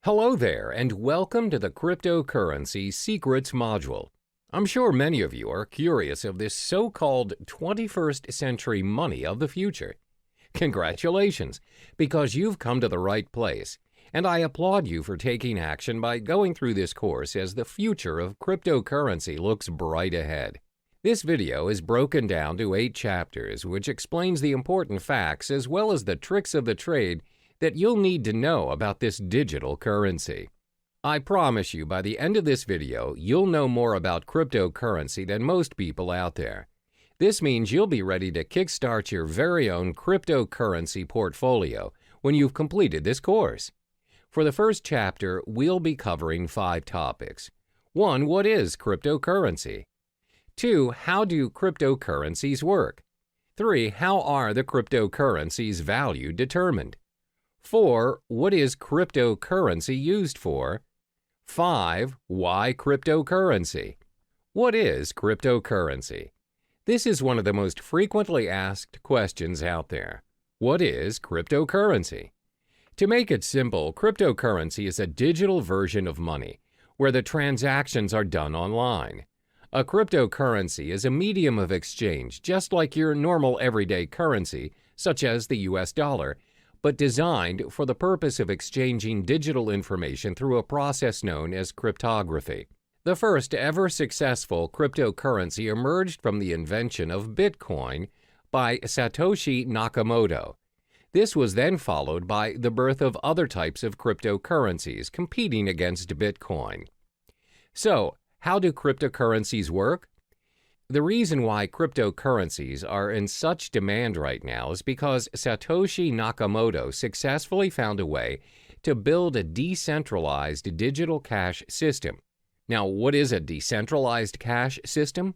Hello there, and welcome to the Cryptocurrency Secrets module. I'm sure many of you are curious of this so-called 21st century money of the future. Congratulations, because you've come to the right place, and I applaud you for taking action by going through this course as the future of cryptocurrency looks bright ahead. This video is broken down to 8 chapters, which explains the important facts as well as the tricks of the trade that you'll need to know about this digital currency. I promise you by the end of this video, you'll know more about cryptocurrency than most people out there. This means you'll be ready to kickstart your very own cryptocurrency portfolio when you've completed this course. For the first chapter, we'll be covering 5 topics. 1. What is cryptocurrency? 2. How do cryptocurrencies work? 3. How are the cryptocurrency's value determined? 4. What is cryptocurrency used for? 5. Why cryptocurrency? What is cryptocurrency? This is one of the most frequently asked questions out there. What is cryptocurrency? To make it simple, cryptocurrency is a digital version of money where the transactions are done online. A cryptocurrency is a medium of exchange just like your normal everyday currency, such as the US dollar, but designed for the purpose of exchanging digital information through a process known as cryptography. The first ever successful cryptocurrency emerged from the invention of Bitcoin by Satoshi Nakamoto. This was then followed by the birth of other types of cryptocurrencies competing against Bitcoin. So, how do cryptocurrencies work? The reason why cryptocurrencies are in such demand right now is because Satoshi Nakamoto successfully found a way to build a decentralized digital cash system. Now, what is a decentralized cash system?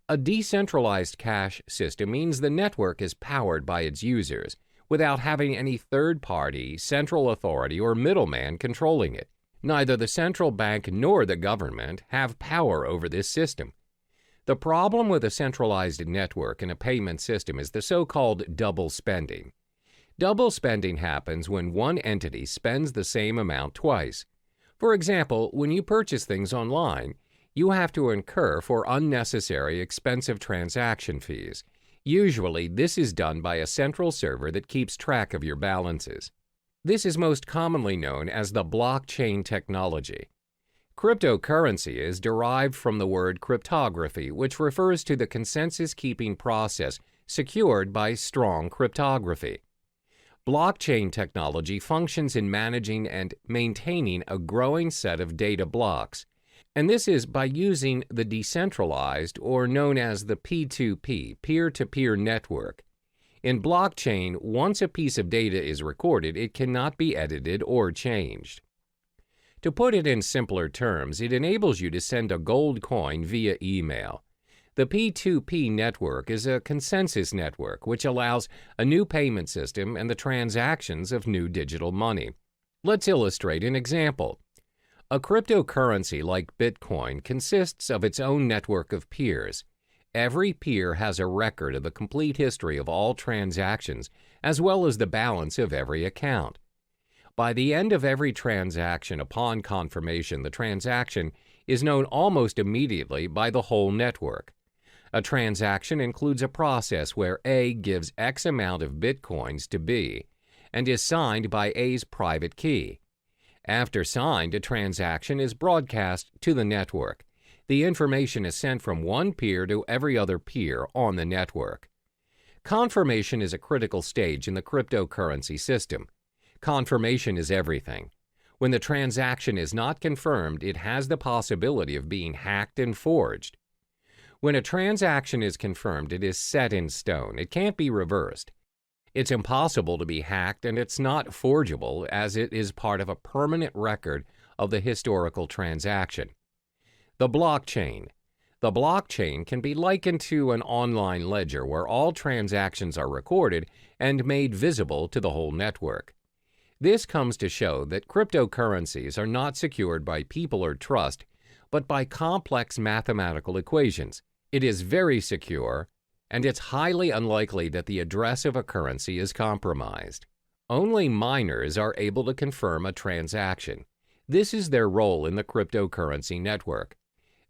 A decentralized cash system means the network is powered by its users without having any third-party, central authority, or middleman controlling it. Neither the central bank nor the government have power over this system. The problem with a centralized network and a payment system is the so-called double spending. Double spending happens when one entity spends the same amount twice. For example, when you purchase things online, you have to incur for unnecessary expensive transaction fees. Usually, this is done by a central server that keeps track of your balances. This is most commonly known as the blockchain technology. Cryptocurrency is derived from the word cryptography, which refers to the consensus-keeping process secured by strong cryptography. Blockchain technology functions in managing and maintaining a growing set of data blocks, and this is by using the decentralized, or known as the P2P, peer-to-peer network. In blockchain, once a piece of data is recorded, it cannot be edited or changed. To put it in simpler terms, it enables you to send a gold coin via email. The P2P network is a consensus network which allows a new payment system and the transactions of new digital money. Let's illustrate an example. A cryptocurrency like Bitcoin consists of its own network of peers. Every peer has a record of the complete history of all transactions as well as the balance of every account. By the end of every transaction upon confirmation, the transaction is known almost immediately by the whole network. A transaction includes a process where A gives X amount of Bitcoins to B and is signed by A's private key. After signed, a transaction is broadcast to the network. The information is sent from one peer to every other peer on the network. Confirmation is a critical stage in the cryptocurrency system. Confirmation is everything. When the transaction is not confirmed, it has the possibility of being hacked and forged. When a transaction is confirmed, it is set in stone. It can't be reversed. It's impossible to be hacked, and it's not forgeable as it is part of a permanent record of the historical transaction. The blockchain. The blockchain can be likened to an online ledger where all transactions are recorded and made visible to the whole network. This comes to show that cryptocurrencies are not secured by people or trust, but by complex mathematical equations. It is very secure, and it's highly unlikely that the address of a currency is compromised. Only miners are able to confirm a transaction. This is their role in the cryptocurrency network.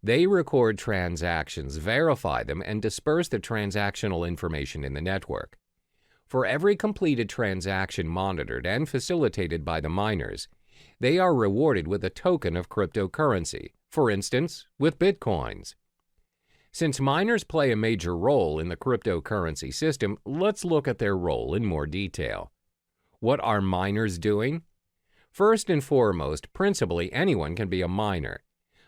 They record transactions, verify them, and disperse the transactional information in the network. For every completed transaction monitored and facilitated by the miners, they are rewarded with a token of cryptocurrency, for instance, with bitcoins. Since miners play a major role in the cryptocurrency system, let's look at their role in more detail. What are miners doing? First and foremost, principally anyone can be a miner.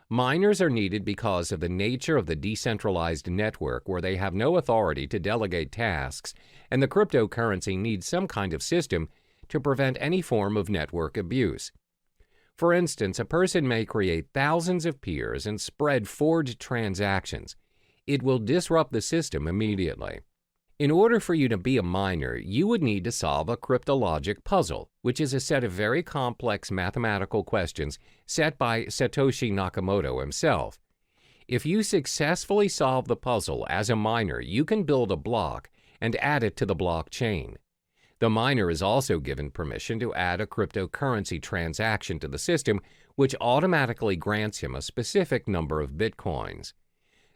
Miners are needed because of the nature of the decentralized network where they have no authority to delegate tasks, and the cryptocurrency needs some kind of system to prevent any form of network abuse. For instance, a person may create thousands of peers and spread forged transactions. It will disrupt the system immediately. In order for you to be a miner, you would need to solve a cryptologic puzzle, which is a set of very complex mathematical questions set by Satoshi Nakamoto himself. If you successfully solve the puzzle as a miner, you can build a block and add it to the blockchain. The miner is also given permission to add a cryptocurrency transaction to the system, which automatically grants him a specific number of bitcoins.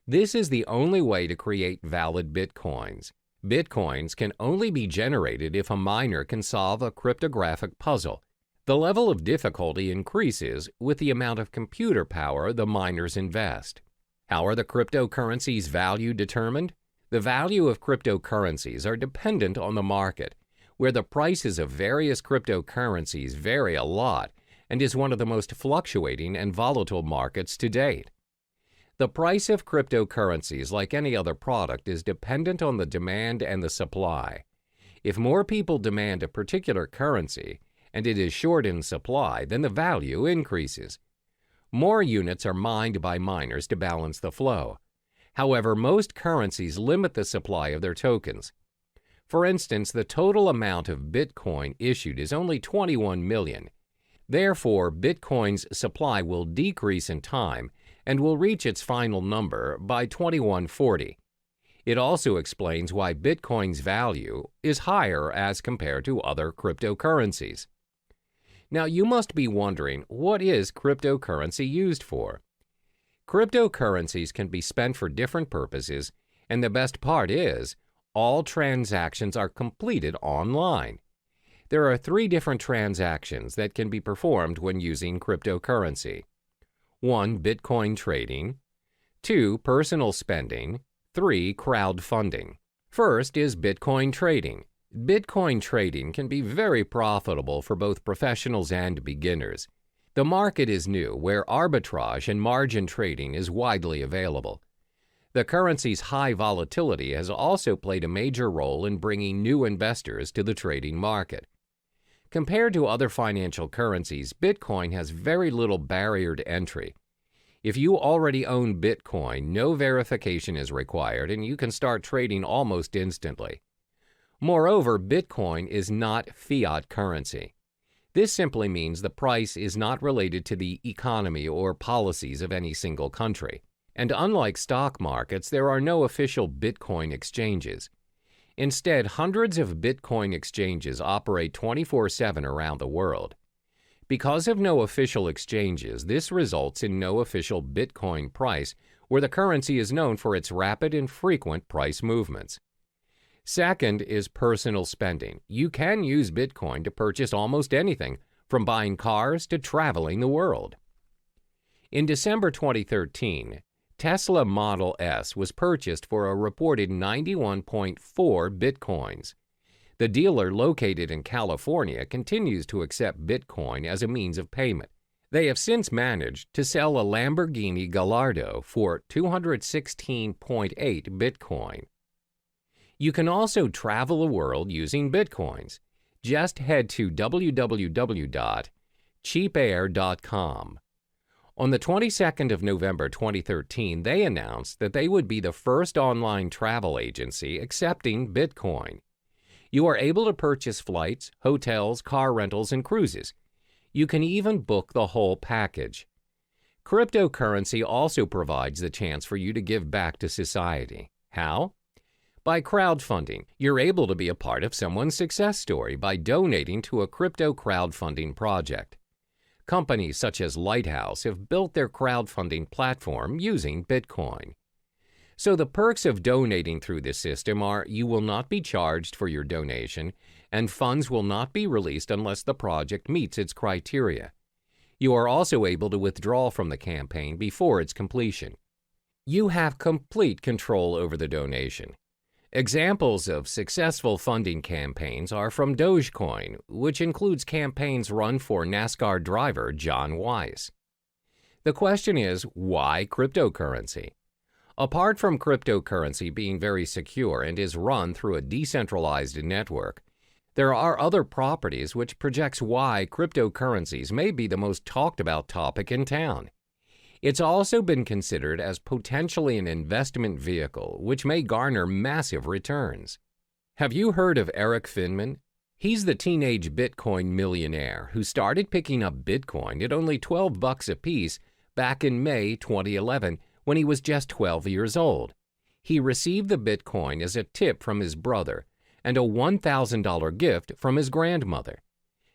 This is the only way to create valid bitcoins. Bitcoins can only be generated if a miner can solve a cryptographic puzzle. The level of difficulty increases with the amount of computer power the miners invest. How are the cryptocurrencies' value determined? The value of cryptocurrencies are dependent on the market, where the prices of various cryptocurrencies vary a lot and is one of the most fluctuating and volatile markets to date. The price of cryptocurrencies, like any other product, is dependent on the demand and the supply. If more people demand a particular currency and it is short in supply, then the value increases. More units are mined by miners to balance the flow. However, most currencies limit the supply of their tokens. For instance, the total amount of Bitcoin issued is only 21 million. Therefore, Bitcoin's supply will decrease in time and will reach its final number by 2140. It also explains why Bitcoin's value is higher as compared to other cryptocurrencies. Now, you must be wondering, what is cryptocurrency used for? Cryptocurrencies can be spent for different purposes, and the best part is, all transactions are completed online. There are 3 different transactions that can be performed when using cryptocurrency. 1. Bitcoin trading. 2. Personal spending. 3. Crowdfunding. First is Bitcoin trading. Bitcoin trading can be very profitable for both professionals and beginners. The market is new, where arbitrage and margin trading is widely available. The currency's high volatility has also played a major role in bringing new investors to the trading market. Compared to other financial currencies, Bitcoin has very little barrier to entry. If you already own Bitcoin, no verification is required and you can start trading almost instantly. Moreover, Bitcoin is not fiat currency. This simply means the price is not related to the economy or policies of any single country. And unlike stock markets, there are no official Bitcoin exchanges. Instead, hundreds of Bitcoin exchanges operate 24/7 around the world. Because of no official exchanges, this results in no official Bitcoin price, where the currency is known for its rapid and frequent price movements. Second is personal spending. You can use Bitcoin to purchase almost anything, from buying cars to traveling the world. In December 2013, Tesla Model S was purchased for a reported 91.4 bitcoins. The dealer, located in California, continues to accept Bitcoin as a means of payment. They have since managed to sell a Lamborghini Gallardo for 216.8 Bitcoin. You can also travel the world using Bitcoins. Just head to www.cheapair.com. On the 22nd of November 2013, they announced that they would be the first online travel agency accepting Bitcoin. You are able to purchase flights, hotels, car rentals, and cruises. You can even book the whole package. Cryptocurrency also provides the chance for you to give back to society. How? By crowdfunding. You're able to be a part of someone's success story by donating to a crypto crowdfunding project. Companies such as Lighthouse have built their crowdfunding platform using Bitcoin. So the perks of donating through this system are you will not be charged for your donation, and funds will not be released unless the project meets its criteria. You are also able to withdraw from the campaign before its completion. You have complete control over the donation. Examples of successful funding campaigns are from Dogecoin, which includes campaigns run for NASCAR driver John Weiss. The question is, why cryptocurrency? Apart from cryptocurrency being very secure and is run through a decentralized network, there are other properties which projects why cryptocurrencies may be the most talked about topic in town. It's also been considered as potentially an investment vehicle which may garner massive returns. Have you heard of Eric Finman? He's the teenage Bitcoin millionaire who started picking up Bitcoin at only $12 a piece back in May 2011 when he was just 12 years old. He received the Bitcoin as a tip from his brother and a $1,000 gift from his grandmother.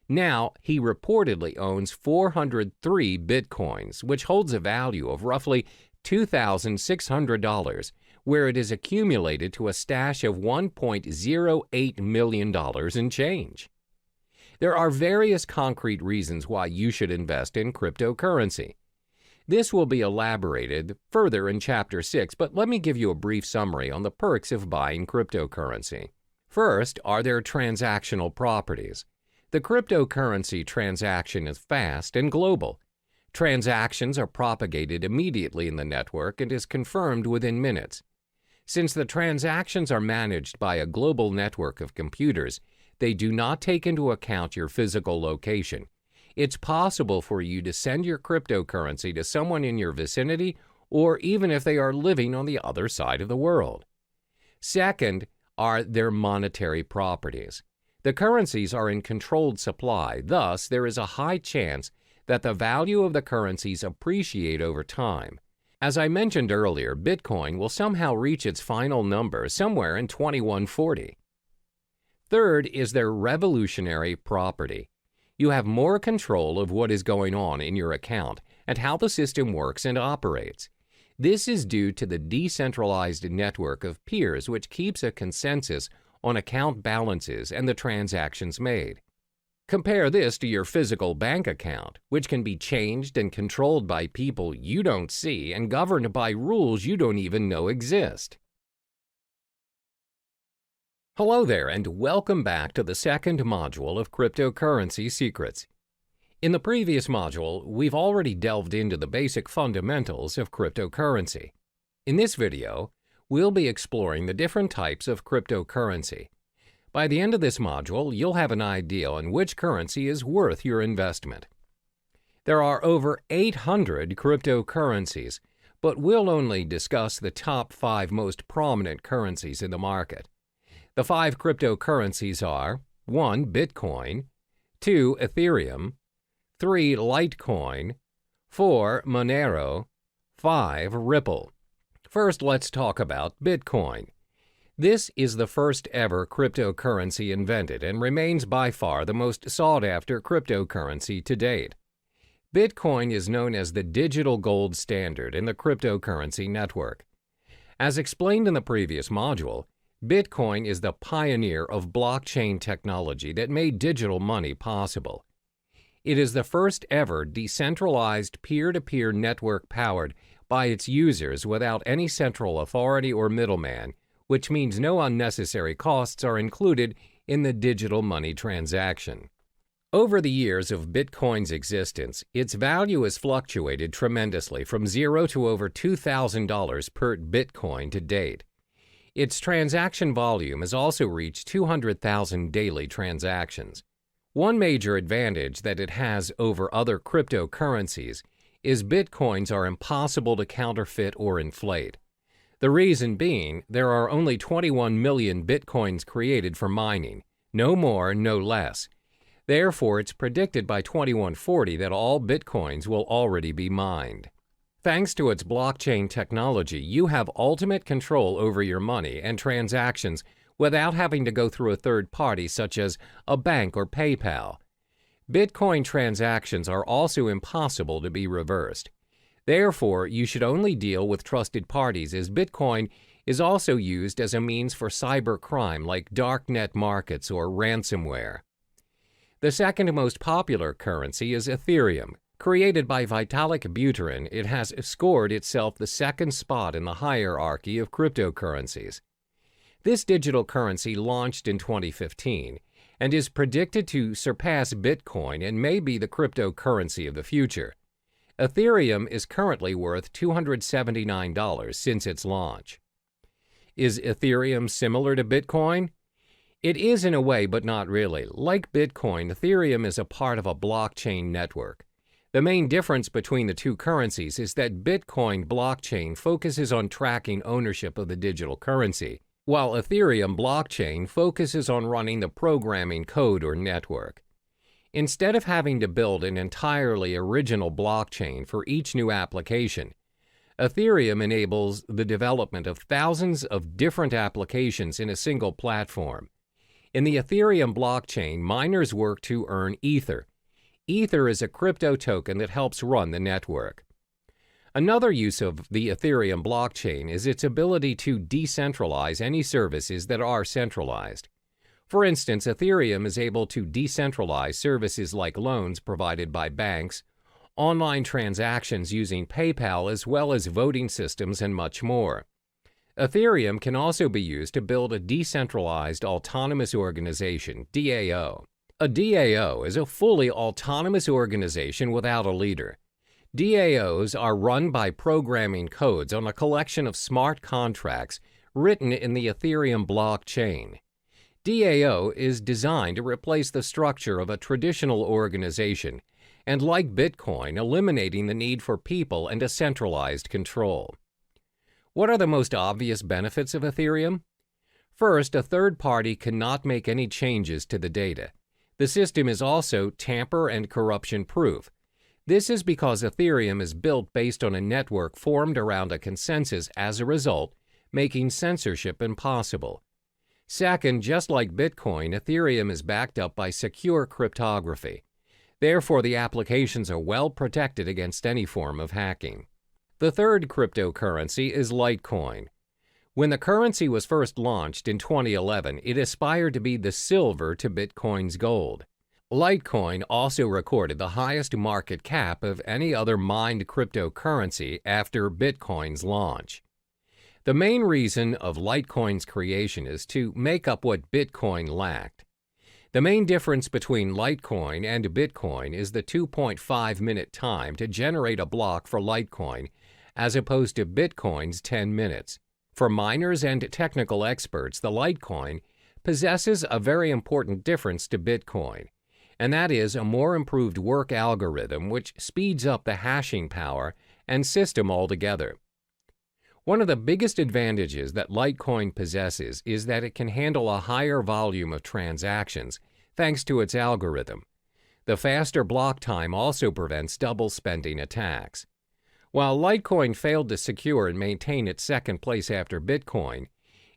Now, he reportedly owns 403 Bitcoins, which holds a value of roughly $2,600, where it is accumulated to a stash of $1.08 million in change. There are various concrete reasons why you should invest in cryptocurrency. This will be elaborated further in Chapter 6, but let me give you a brief summary on the perks of buying cryptocurrency. First are their transactional properties. The cryptocurrency transaction is fast and global. Transactions are propagated immediately in the network and is confirmed within minutes. Since the transactions are managed by a global network of computers, they do not take into account your physical location. It's possible for you to send your cryptocurrency to someone in your vicinity or even if they are living on the other side of the world. Second are their monetary properties. The currencies are in controlled supply, thus there is a high chance that the value of the currencies appreciate over time. As I mentioned earlier, Bitcoin will somehow reach its final number somewhere in 2140. Third is their revolutionary property. You have more control of what is going on in your account and how the system works and operates. This is due to the decentralized network of peers which keeps a consensus on account balances and the transactions made. Compare this to your physical bank account, which can be changed and controlled by people you don't see and governed by rules you don't even know exist. Hello there, and welcome back to the second module of Cryptocurrency Secrets. In the previous module, we've already delved into the basic fundamentals of cryptocurrency. In this video, we'll be exploring the different types of cryptocurrency. By the end of this module, you'll have an idea on which currency is worth your investment. There are over 800 cryptocurrencies, but we'll only discuss the top 5 most prominent currencies in the market. The 5 cryptocurrencies are 1. Bitcoin, 2. Ethereum, 3. Litecoin, 4. Monero, 5. Ripple. First, let's talk about Bitcoin. This is the first ever cryptocurrency invented and remains by far the most sought-after cryptocurrency to date. Bitcoin is known as the digital gold standard in the cryptocurrency network. As explained in the previous module, Bitcoin is the pioneer of blockchain technology that made digital money possible. It is the first ever decentralized peer-to-peer network powered by its users without any central authority or middleman, which means no unnecessary costs are included in the digital money transaction. Over the years of Bitcoin's existence, its value has fluctuated tremendously from $0 to over $2,000 per Bitcoin to date. Its transaction volume has also reached 200,000 daily transactions. One major advantage that it has over other cryptocurrencies is Bitcoins are impossible to counterfeit or inflate. The reason being, there are only 21 million Bitcoins created for mining, no more, no less. Therefore, it's predicted by 2140 that all Bitcoins will already be mined. Thanks to its blockchain technology, you have ultimate control over your money and transactions without having to go through a third party such as a bank or PayPal. Bitcoin transactions are also impossible to be reversed. Therefore, you should only deal with trusted parties, as Bitcoin is also used as a means for cybercrime like darknet markets or ransomware. The second most popular currency is Ethereum. Created by Vitalik Buterin, it has scored itself the second spot in the hierarchy of cryptocurrencies. This digital currency launched in 2015 and is predicted to surpass Bitcoin and may be the cryptocurrency of the future. Ethereum is currently worth $279 since its launch. Is Ethereum similar to Bitcoin? It is in a way, but not really. Like Bitcoin, Ethereum is a part of a blockchain network. The main difference between the two currencies is that Bitcoin blockchain focuses on tracking ownership of the digital currency, while Ethereum blockchain focuses on running the programming code or network. Instead of having to build an entirely original blockchain for each new application, Ethereum enables the development of thousands of different applications in a single platform. In the Ethereum blockchain, miners work to earn Ether. Ether is a crypto token that helps run the network. Another use of the Ethereum blockchain is its ability to decentralize any services that are centralized. For instance, Ethereum is able to decentralize services like loans provided by banks, online transactions using PayPal, as well as voting systems and much more. Ethereum can also be used to build a decentralized autonomous organization, DAO. A DAO is a fully autonomous organization without a leader. DAOs are run by programming codes on a collection of smart contracts written in the Ethereum blockchain. DAO is designed to replace the structure of a traditional organization and, like Bitcoin, eliminating the need for people and a centralized control. What are the most obvious benefits of Ethereum? First, a third party cannot make any changes to the data. The system is also tamper and corruption proof. This is because Ethereum is built based on a network formed around a consensus, as a result, making censorship impossible. Second, just like Bitcoin, Ethereum is backed up by secure cryptography. Therefore, the applications are well protected against any form of hacking. The third cryptocurrency is Litecoin. When the currency was first launched in 2011, it aspired to be the silver to Bitcoin's gold. Litecoin also recorded the highest market cap of any other mined cryptocurrency after Bitcoin's launch. The main reason of Litecoin's creation is to make up what Bitcoin lacked. The main difference between Litecoin and Bitcoin is the 2.5-minute time to generate a block for Litecoin, as opposed to Bitcoin's 10 minutes. For miners and technical experts, the Litecoin possesses a very important difference to Bitcoin, and that is a more improved work algorithm which speeds up the hashing power and system altogether. One of the biggest advantages that Litecoin possesses is that it can handle a higher volume of transactions thanks to its algorithm. The faster block time also prevents double spending attacks. While Litecoin failed to secure and maintain its second place after Bitcoin,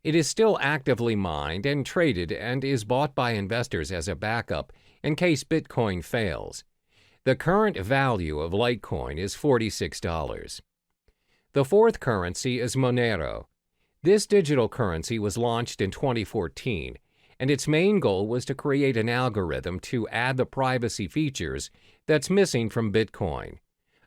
it is still actively mined and traded and is bought by investors as a backup in case Bitcoin fails. The current value of Litecoin is $46. The fourth currency is Monero. This digital currency was launched in 2014, and its main goal was to create an algorithm to add the privacy features that's missing from Bitcoin.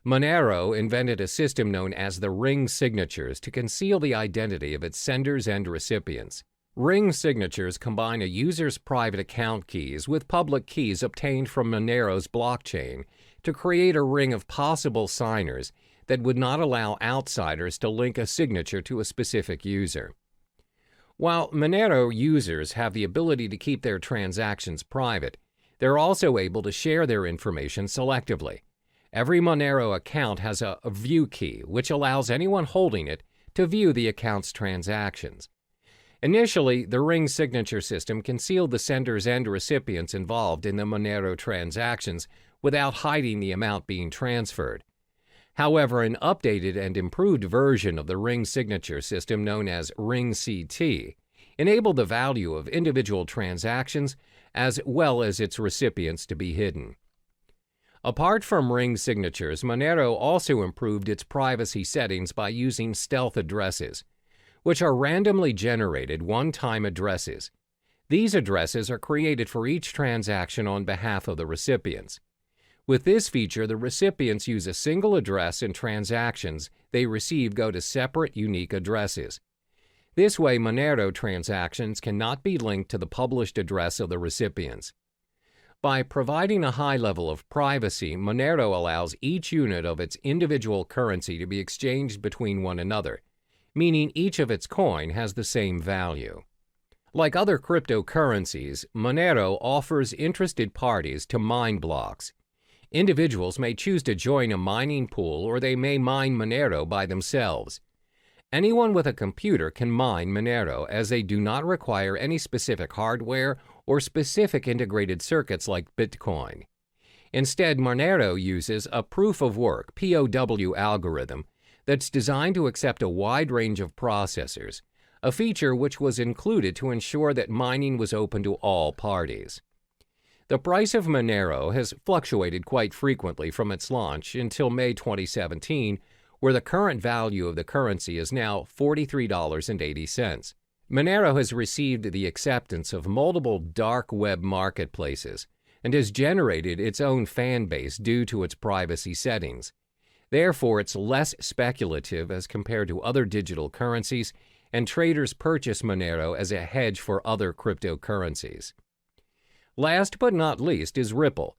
Monero invented a system known as the ring signatures to conceal the identity of its senders and recipients. Ring signatures combine a user's private account keys with public keys obtained from Monero's blockchain to create a ring of possible signers that would not allow outsiders to link a signature to a specific user. While Monero users have the ability to keep their transactions private, they're also able to share their information selectively. Every Monero account has a view key, which allows anyone holding it to view the account's transactions. Initially, the ring signature system concealed the senders and recipients involved in the Monero transactions without hiding the amount being transferred. However, an updated and improved version of the ring signature system, known as Ring CT, enabled the value of individual transactions as well as its recipients to be hidden. Apart from ring signatures, Monero also improved its privacy settings by using stealth addresses, which are randomly generated one-time addresses. These addresses are created for each transaction on behalf of the recipients. With this feature, the recipients use a single address and transactions they receive go to separate, unique addresses. This way, Monero transactions cannot be linked to the published address of the recipients. By providing a high level of privacy, Monero allows each unit of its individual currency to be exchanged between one another, meaning each of its coin has the same value. Like other cryptocurrencies, Monero offers interested parties to mine blocks. Individuals may choose to join a mining pool, or they may mine Monero by themselves. Anyone with a computer can mine Monero, as they do not require any specific hardware or specific integrated circuits like Bitcoin. Instead, Monero uses a proof-of-work (POW) algorithm that's designed to accept a wide range of processors, a feature which was included to ensure that mining was open to all parties. The price of Monero has fluctuated quite frequently from its launch until May 2017, where the current value of the currency is now $43.80. Monero has received the acceptance of multiple dark web marketplaces and has generated its own fan base due to its privacy settings. Therefore, it's less speculative as compared to other digital currencies, and traders purchase Monero as a hedge for other cryptocurrencies. Last but not least is Ripple.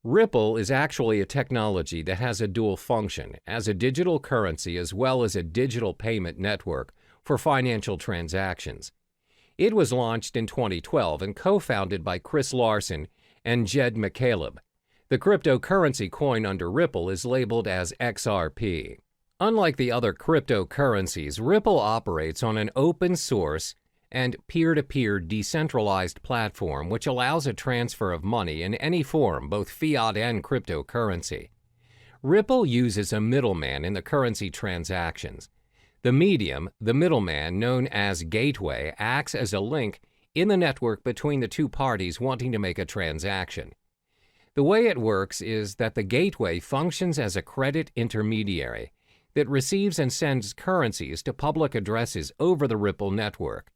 Ripple is actually a technology that has a dual function as a digital currency as well as a digital payment network for financial transactions. It was launched in 2012 and co-founded by Chris Larsen and Jed McCaleb. The cryptocurrency coin under Ripple is labeled as XRP. Unlike the other cryptocurrencies, Ripple operates on an open source and peer-to-peer decentralized platform which allows a transfer of money in any form, both fiat and cryptocurrency. Ripple uses a middleman in the currency transactions. The medium, the middleman known as gateway, acts as a link in the network between the two parties wanting to make a transaction. The way it works is that the gateway functions as a credit intermediary that receives and sends currencies to public addresses over the Ripple network.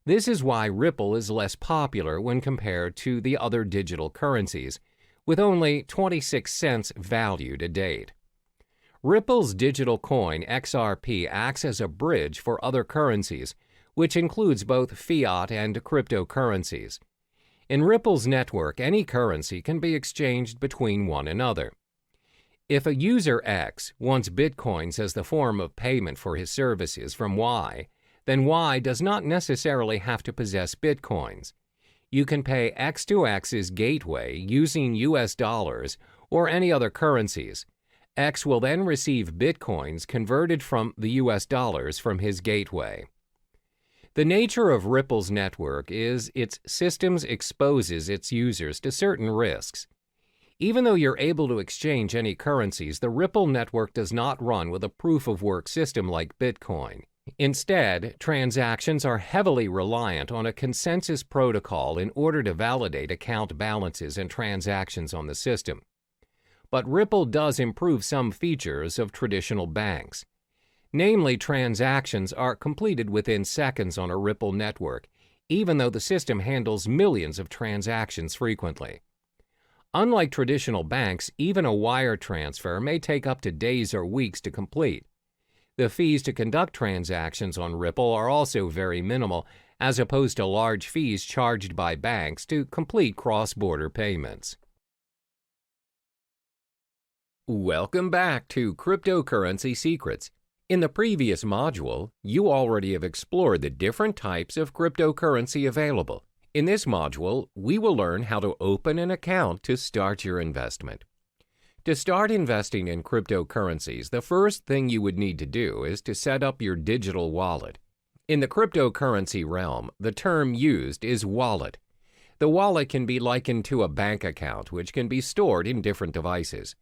This is why Ripple is less popular when compared to the other digital currencies, with only 26 cents value to date. Ripple's digital coin XRP acts as a bridge for other currencies, which includes both fiat and cryptocurrencies. In Ripple's network, any currency can be exchanged between one another. If a user X wants Bitcoins as the form of payment for his services from Y, then Y does not necessarily have to possess Bitcoins. You can pay X to X's gateway using US dollars or any other currencies. X will then receive Bitcoins converted from the US dollars from his gateway. The nature of Ripple's network is its systems exposes its users to certain risks. Even though you're able to exchange any currencies, the Ripple network does not run with a proof-of-work system like Bitcoin. Instead, transactions are heavily reliant on a consensus protocol in order to validate account balances and transactions on the system. But Ripple does improve some features of traditional banks. Namely, transactions are completed within seconds on a Ripple network, even though the system handles millions of transactions frequently. Unlike traditional banks, even a wire transfer may take up to days or weeks to complete. The fees to conduct transactions on Ripple are also very minimal, as opposed to large fees charged by banks to complete cross-border payments. Welcome back to Cryptocurrency Secrets. In the previous module, you already have explored the different types of cryptocurrency available. In this module, we will learn how to open an account to start your investment. To start investing in cryptocurrencies, the first thing you would need to do is to set up your digital wallet. In the cryptocurrency realm, the term used is wallet. The wallet can be likened to a bank account, which can be stored in different devices.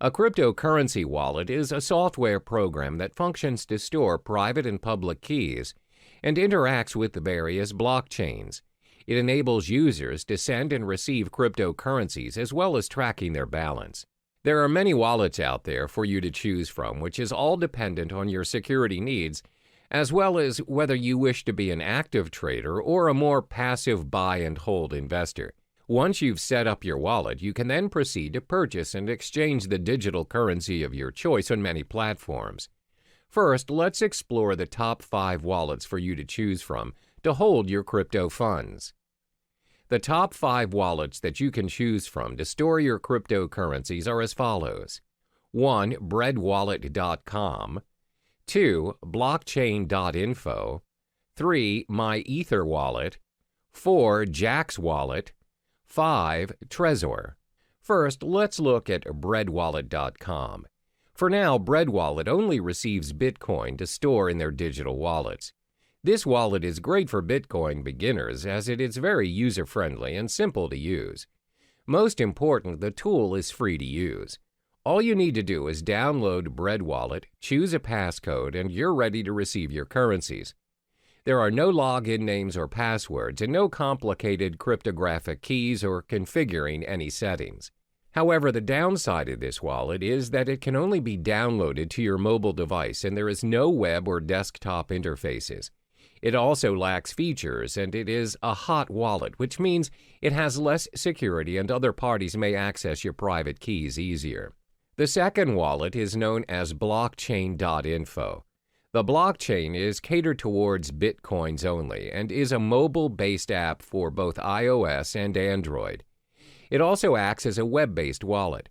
A cryptocurrency wallet is a software program that functions to store private and public keys and interacts with the various blockchains. It enables users to send and receive cryptocurrencies as well as tracking their balance. There are many wallets out there for you to choose from, which is all dependent on your security needs, as well as whether you wish to be an active trader or a more passive buy and hold investor. Once you've set up your wallet, you can then proceed to purchase and exchange the digital currency of your choice on many platforms. First, let's explore the top 5 wallets for you to choose from to hold your crypto funds. The top 5 wallets that you can choose from to store your cryptocurrencies are as follows. 1. breadwallet.com. 2. blockchain.info. 3. MyEtherWallet. 4. Jaxx Wallet. 5. Trezor. First, let's look at breadwallet.com. For now, BreadWallet only receives Bitcoin to store in their digital wallets. This wallet is great for Bitcoin beginners as it is very user-friendly and simple to use. Most important, the tool is free to use. All you need to do is download BreadWallet, choose a passcode, and you're ready to receive your currencies. There are no login names or passwords and no complicated cryptographic keys or configuring any settings. However, the downside of this wallet is that it can only be downloaded to your mobile device and there is no web or desktop interfaces. It also lacks features and it is a hot wallet, which means it has less security and other parties may access your private keys easier. The second wallet is known as blockchain.info. The blockchain is catered towards Bitcoins only and is a mobile-based app for both iOS and Android. It also acts as a web-based wallet.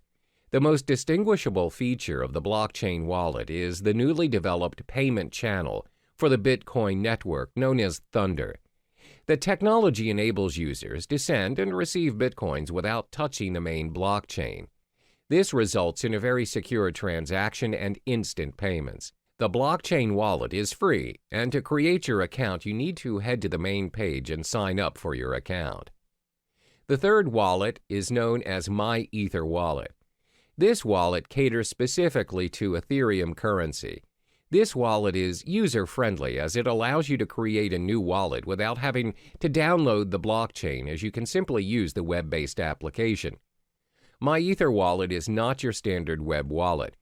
The most distinguishable feature of the blockchain wallet is the newly developed payment channel for the Bitcoin network known as Thunder. The technology enables users to send and receive Bitcoins without touching the main blockchain. This results in a very secure transaction and instant payments. The blockchain wallet is free, and to create your account, you need to head to the main page and sign up for your account. The third wallet is known as MyEtherWallet. This wallet caters specifically to Ethereum currency. This wallet is user-friendly as it allows you to create a new wallet without having to download the blockchain, as you can simply use the web-based application. MyEtherWallet is not your standard web wallet.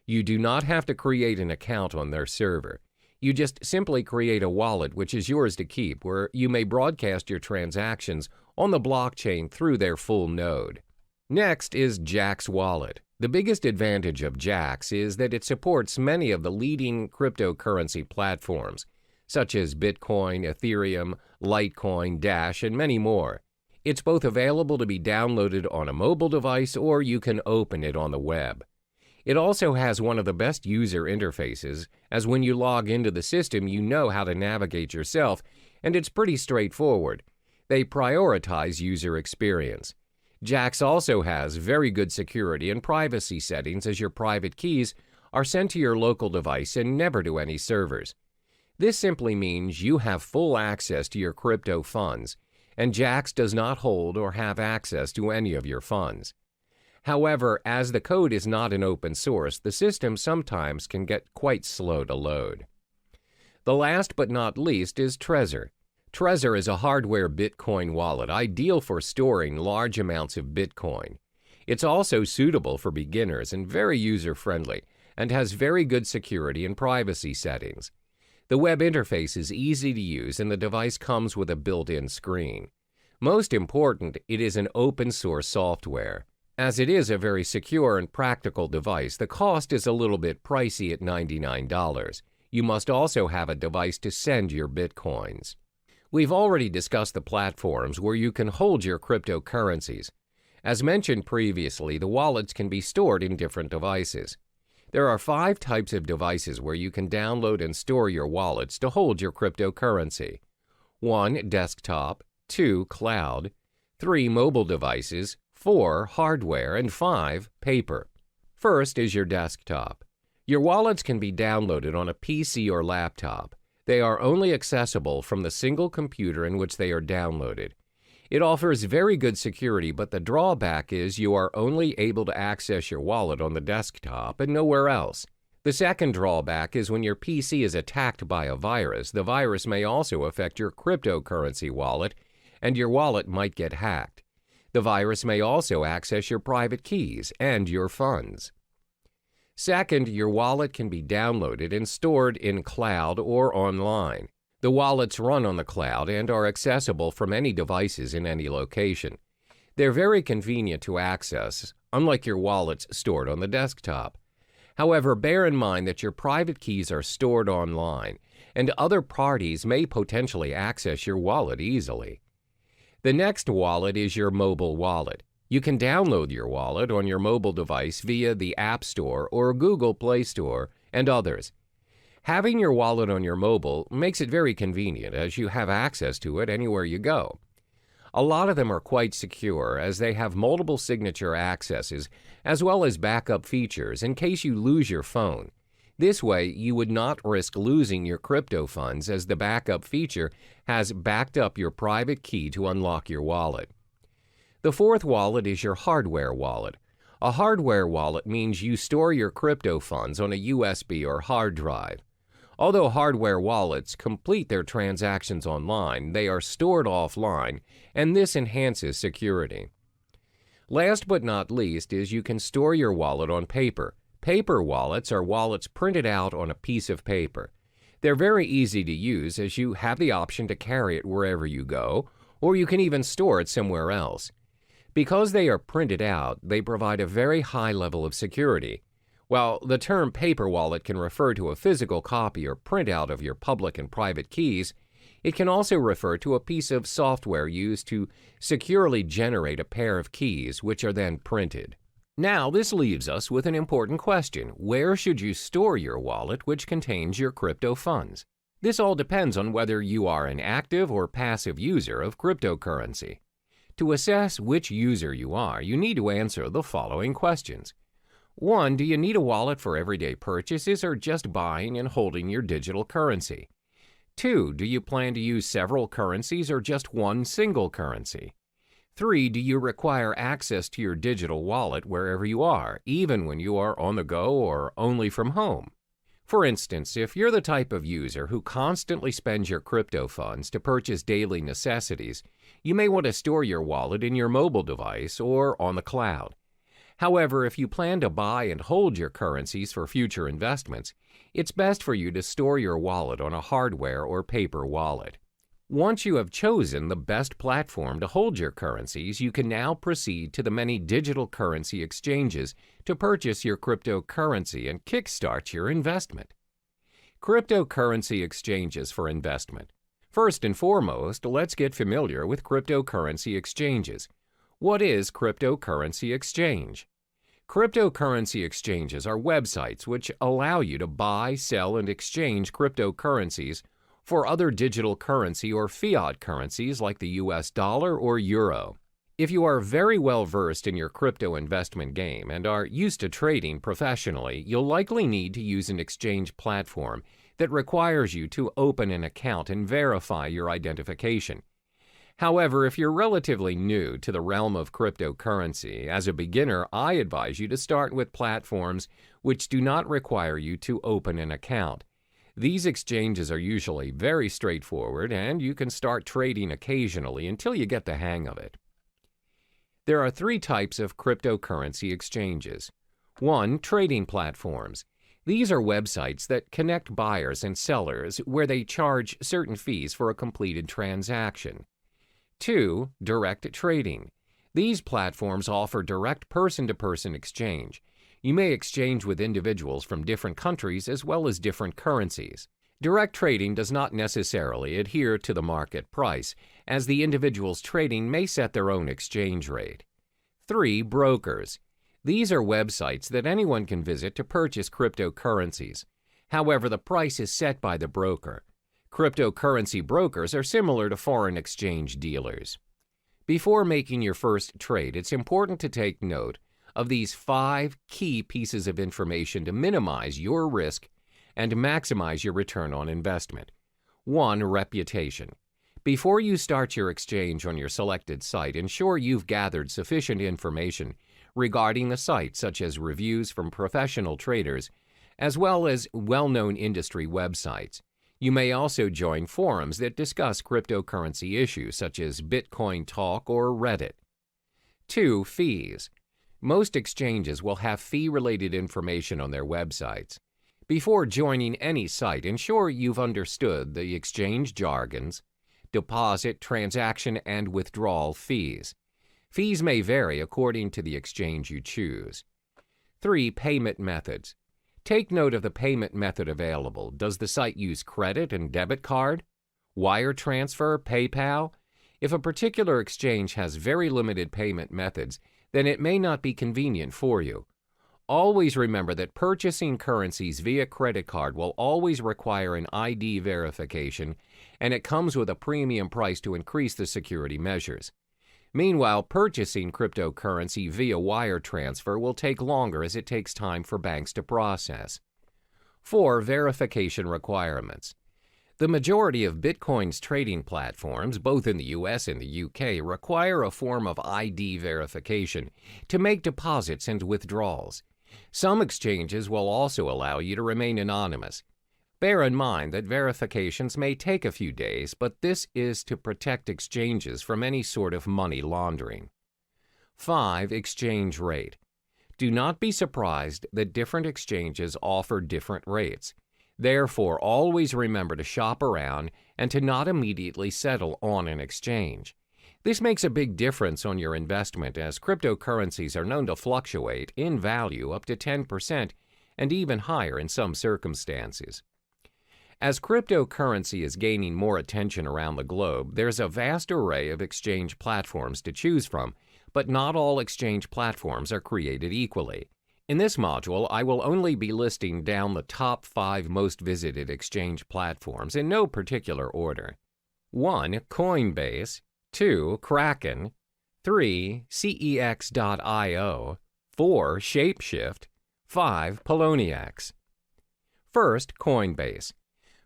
You do not have to create an account on their server. You just simply create a wallet which is yours to keep, where you may broadcast your transactions on the blockchain through their full node. Next is Jaxx Wallet. The biggest advantage of Jaxx is that it supports many of the leading cryptocurrency platforms, such as Bitcoin, Ethereum, Litecoin, Dash, and many more. It's both available to be downloaded on a mobile device or you can open it on the web. It also has one of the best user interfaces, as when you log into the system, you know how to navigate yourself, and it's pretty straightforward. They prioritize user experience. Jaxx also has very good security and privacy settings, as your private keys are sent to your local device and never to any servers. This simply means you have full access to your crypto funds, and Jaxx does not hold or have access to any of your funds. However, as the code is not an open source, the system sometimes can get quite slow to load. The last but not least is Trezor. Trezor is a hardware Bitcoin wallet ideal for storing large amounts of Bitcoin. It's also suitable for beginners and very user-friendly, and has very good security and privacy settings. The web interface is easy to use and the device comes with a built-in screen. Most important, it is an open-source software. As it is a very secure and practical device, the cost is a little bit pricey at $99. You must also have a device to send your Bitcoins. We've already discussed the platforms where you can hold your cryptocurrencies. As mentioned previously, the wallets can be stored in different devices. There are 5 types of devices where you can download and store your wallets to hold your cryptocurrency. 1. Desktop. 2. Cloud. 3. Mobile devices. 4. Hardware, and 5. Paper. First is your desktop. Your wallets can be downloaded on a PC or laptop. They are only accessible from the single computer in which they are downloaded. It offers very good security, but the drawback is you are only able to access your wallet on the desktop and nowhere else. The second drawback is when your PC is attacked by a virus, the virus may also affect your cryptocurrency wallet, and your wallet might get hacked. The virus may also access your private keys and your funds. Second, your wallet can be downloaded and stored in cloud or online. The wallets run on the cloud and are accessible from any devices in any location. They're very convenient to access, unlike your wallets stored on the desktop. However, bear in mind that your private keys are stored online, and other parties may potentially access your wallet easily. The next wallet is your mobile wallet. You can download your wallet on your mobile device via the App Store or Google Play Store and others. Having your wallet on your mobile makes it very convenient as you have access to it anywhere you go. A lot of them are quite secure as they have multiple signature accesses as well as backup features in case you lose your phone. This way, you would not risk losing your crypto funds as the backup feature has backed up your private key to unlock your wallet. The fourth wallet is your hardware wallet. A hardware wallet means you store your crypto funds on a USB or hard drive. Although hardware wallets complete their transactions online, they are stored offline, and this enhances security. Last but not least is you can store your wallet on paper. Paper wallets are wallets printed out on a piece of paper. They're very easy to use as you have the option to carry it wherever you go, or you can even store it somewhere else. Because they are printed out, they provide a very high level of security. While the term paper wallet can refer to a physical copy or printout of your public and private keys, it can also refer to a piece of software used to securely generate a pair of keys, which are then printed. Now, this leaves us with an important question. Where should you store your wallet which contains your crypto funds? This all depends on whether you are an active or passive user of cryptocurrency. To assess which user you are, you need to answer the following questions. 1. Do you need a wallet for everyday purchases or just buying and holding your digital currency? 2. Do you plan to use several currencies or just one single currency? 3. Do you require access to your digital wallet wherever you are, even when you are on the go or only from home? For instance, if you're the type of user who constantly spends your crypto funds to purchase daily necessities, you may want to store your wallet in your mobile device or on the cloud. However, if you plan to buy and hold your currencies for future investments, it's best for you to store your wallet on a hardware or paper wallet. Once you have chosen the best platform to hold your currencies, you can now proceed to the many digital currency exchanges to purchase your cryptocurrency and kickstart your investment. Cryptocurrency exchanges for investment. First and foremost, let's get familiar with cryptocurrency exchanges. What is cryptocurrency exchange? Cryptocurrency exchanges are websites which allow you to buy, sell, and exchange cryptocurrencies for other digital currency or fiat currencies like the US dollar or euro. If you are very well versed in your crypto investment game and are used to trading professionally, you'll likely need to use an exchange platform that requires you to open an account and verify your identification. However, if you're relatively new to the realm of cryptocurrency, as a beginner, I advise you to start with platforms which do not require you to open an account. These exchanges are usually very straightforward, and you can start trading occasionally until you get the hang of it. There are 3 types of cryptocurrency exchanges. 1. Trading platforms. These are websites that connect buyers and sellers where they charge certain fees for a completed transaction. 2. Direct trading. These platforms offer direct person-to-person exchange. You may exchange with individuals from different countries as well as different currencies. Direct trading does not necessarily adhere to the market price, as the individuals trading may set their own exchange rate. 3. Brokers. These are websites that anyone can visit to purchase cryptocurrencies. However, the price is set by the broker. Cryptocurrency brokers are similar to foreign exchange dealers. Before making your first trade, it's important to take note of these 5 key pieces of information to minimize your risk and maximize your return on investment. 1. Reputation. Before you start your exchange on your selected site, ensure you've gathered sufficient information regarding the site, such as reviews from professional traders, as well as well-known industry websites. You may also join forums that discuss cryptocurrency issues such as Bitcoin Talk or Reddit. 2. Fees. Most exchanges will have fee-related information on their websites. Before joining any site, ensure you've understood the exchange jargons, deposit, transaction, and withdrawal fees. Fees may vary according to the exchange you choose. 3. Payment methods. Take note of the payment method available. Does the site use credit and debit card, wire transfer, PayPal? If a particular exchange has very limited payment methods, then it may not be convenient for you. Always remember that purchasing currencies via credit card will always require an ID verification, and it comes with a premium price to increase the security measures. Meanwhile, purchasing cryptocurrency via wire transfer will take longer as it takes time for banks to process. 4. Verification requirements. The majority of Bitcoin's trading platforms, both in the US and the UK, require a form of ID verification to make deposits and withdrawals. Some exchanges will also allow you to remain anonymous. Bear in mind that verifications may take a few days, but this is to protect exchanges from any sort of money laundering. 5. Exchange rate. Do not be surprised that different exchanges offer different rates. Therefore, always remember to shop around and to not immediately settle on an exchange. This makes a big difference on your investment, as cryptocurrencies are known to fluctuate in value up to 10% and even higher in some circumstances. As cryptocurrency is gaining more attention around the globe, there's a vast array of exchange platforms to choose from, but not all exchange platforms are created equally. In this module, I will only be listing down the top 5 most visited exchange platforms in no particular order. 1. Coinbase. 2. Kraken. 3. CEX.io. 4. Shapeshift. 5. Poloniex. First, Coinbase.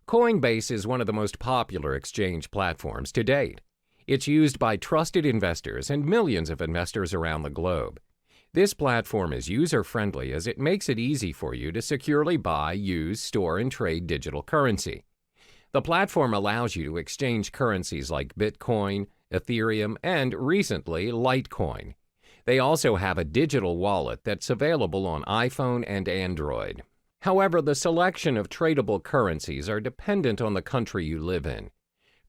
Coinbase is one of the most popular exchange platforms to date. It's used by trusted investors and millions of investors around the globe. This platform is user-friendly as it makes it easy for you to securely buy, use, store, and trade digital currency. The platform allows you to exchange currencies like Bitcoin, Ethereum, and recently, Litecoin. They also have a digital wallet that's available on iPhone and Android. However, the selection of tradable currencies are dependent on the country you live in.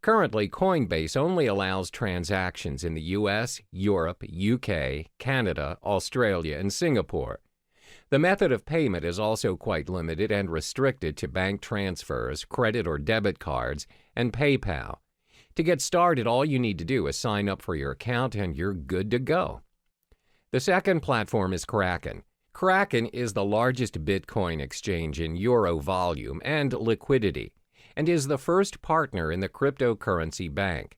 Currently, Coinbase only allows transactions in the US, Europe, UK, Canada, Australia, and Singapore. The method of payment is also quite limited and restricted to bank transfers, credit or debit cards, and PayPal. To get started, all you need to do is sign up for your account and you're good to go. The second platform is Kraken. Kraken is the largest Bitcoin exchange in euro volume and liquidity, and is the first partner in the cryptocurrency bank.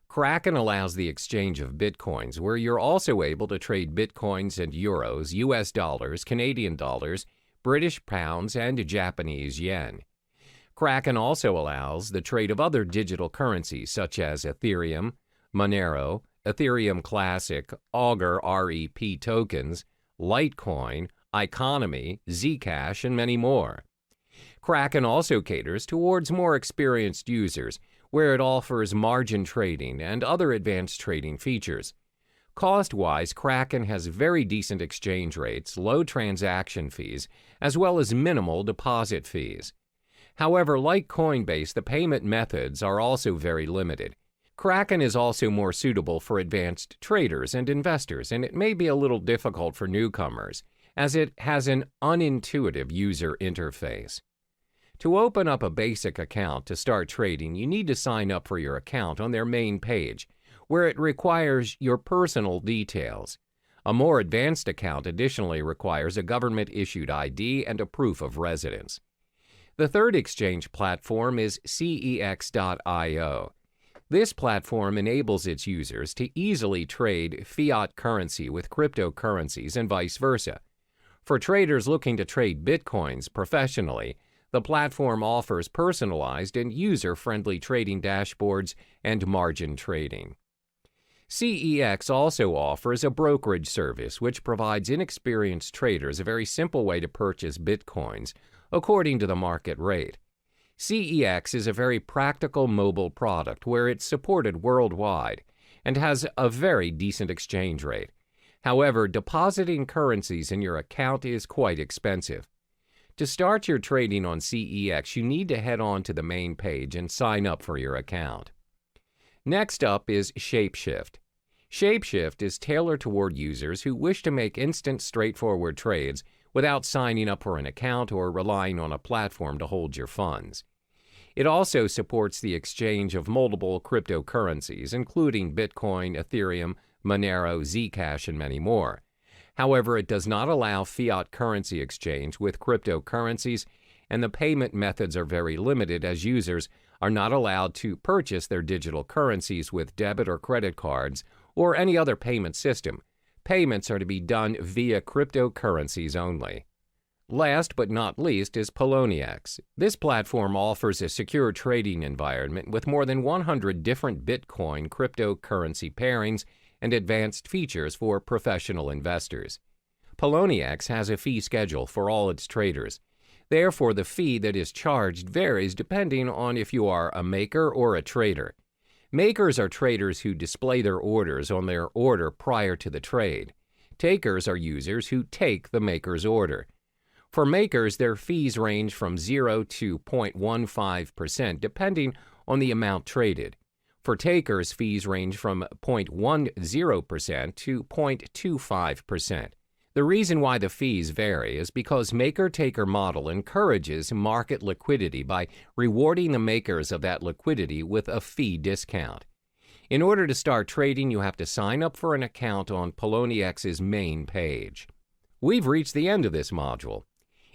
Kraken allows the exchange of Bitcoins, where you're also able to trade Bitcoins and euros, US dollars, Canadian dollars, British pounds, and Japanese yen. Kraken also allows the trade of other digital currencies such as Ethereum, Monero, Ethereum Classic, Augur REP tokens, Litecoin, Economy, Zcash, and many more. Kraken also caters towards more experienced users, where it offers margin trading and other advanced trading features. Cost-wise, Kraken has very decent exchange rates, low transaction fees, as well as minimal deposit fees. However, like Coinbase, the payment methods are also very limited. Kraken is also more suitable for advanced traders and investors, and it may be a little difficult for newcomers, as it has an unintuitive user interface. To open up a basic account to start trading, you need to sign up for your account on their main page, where it requires your personal details. A more advanced account additionally requires a government-issued ID and a proof of residence. The third exchange platform is CEX.io. This platform enables its users to easily trade fiat currency with cryptocurrencies and vice versa. For traders looking to trade Bitcoins professionally, the platform offers personalized and user-friendly trading dashboards and margin trading. CEX also offers a brokerage service which provides inexperienced traders a very simple way to purchase Bitcoins according to the market rate. CEX is a very practical mobile product where it's supported worldwide and has a very decent exchange rate. However, depositing currencies in your account is quite expensive. To start your trading on CEX, you need to head on to the main page and sign up for your account. Next up is Shapeshift. Shapeshift is tailored toward users who wish to make instant, straightforward trades without signing up for an account or relying on a platform to hold your funds. It also supports the exchange of multiple cryptocurrencies, including Bitcoin, Ethereum, Monero, Zcash, and many more. However, it does not allow fiat currency exchange with cryptocurrencies, and the payment methods are very limited as users are not allowed to purchase their digital currencies with debit or credit cards or any other payment system. Payments are to be done via cryptocurrencies only. Last but not least is Poloniex. This platform offers a secure trading environment with more than 100 different Bitcoin cryptocurrency pairings and advanced features for professional investors. Poloniex has a fee schedule for all its traders. Therefore, the fee that is charged varies depending on if you are a maker or a trader. Makers are traders who display their orders on their order prior to the trade. Takers are users who take the maker's order. For makers, their fees range from 0 to 0.15% depending on the amount traded. For takers, fees range from 0.10% to 0.25%. The reason why the fees vary is because maker-taker model encourages market liquidity by rewarding the makers of that liquidity with a fee discount. In order to start trading, you have to sign up for an account on PolonieX's main page. We've reached the end of this module.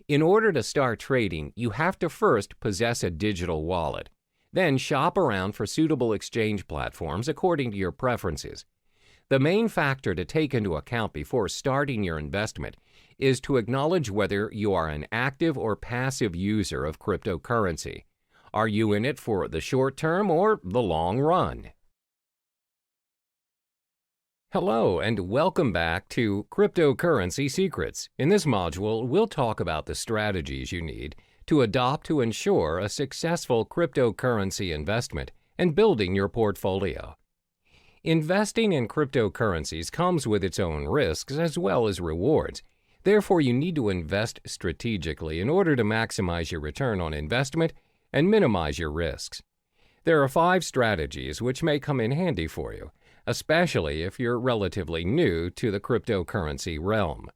In order to start trading, you have to first possess a digital wallet. Then shop around for suitable exchange platforms according to your preferences. The main factor to take into account before starting your investment is to acknowledge whether you are an active or passive user of cryptocurrency. Are you in it for the short term or the long run? Hello and welcome back to Cryptocurrency Secrets. In this module, we'll talk about the strategies you need to adopt to ensure a successful cryptocurrency investment and building your portfolio. Investing in cryptocurrencies comes with its own risks as well as rewards. Therefore, you need to invest strategically in order to maximize your return on investment and minimize your risks. There are 5 strategies which may come in handy for you, especially if you're relatively new to the cryptocurrency realm.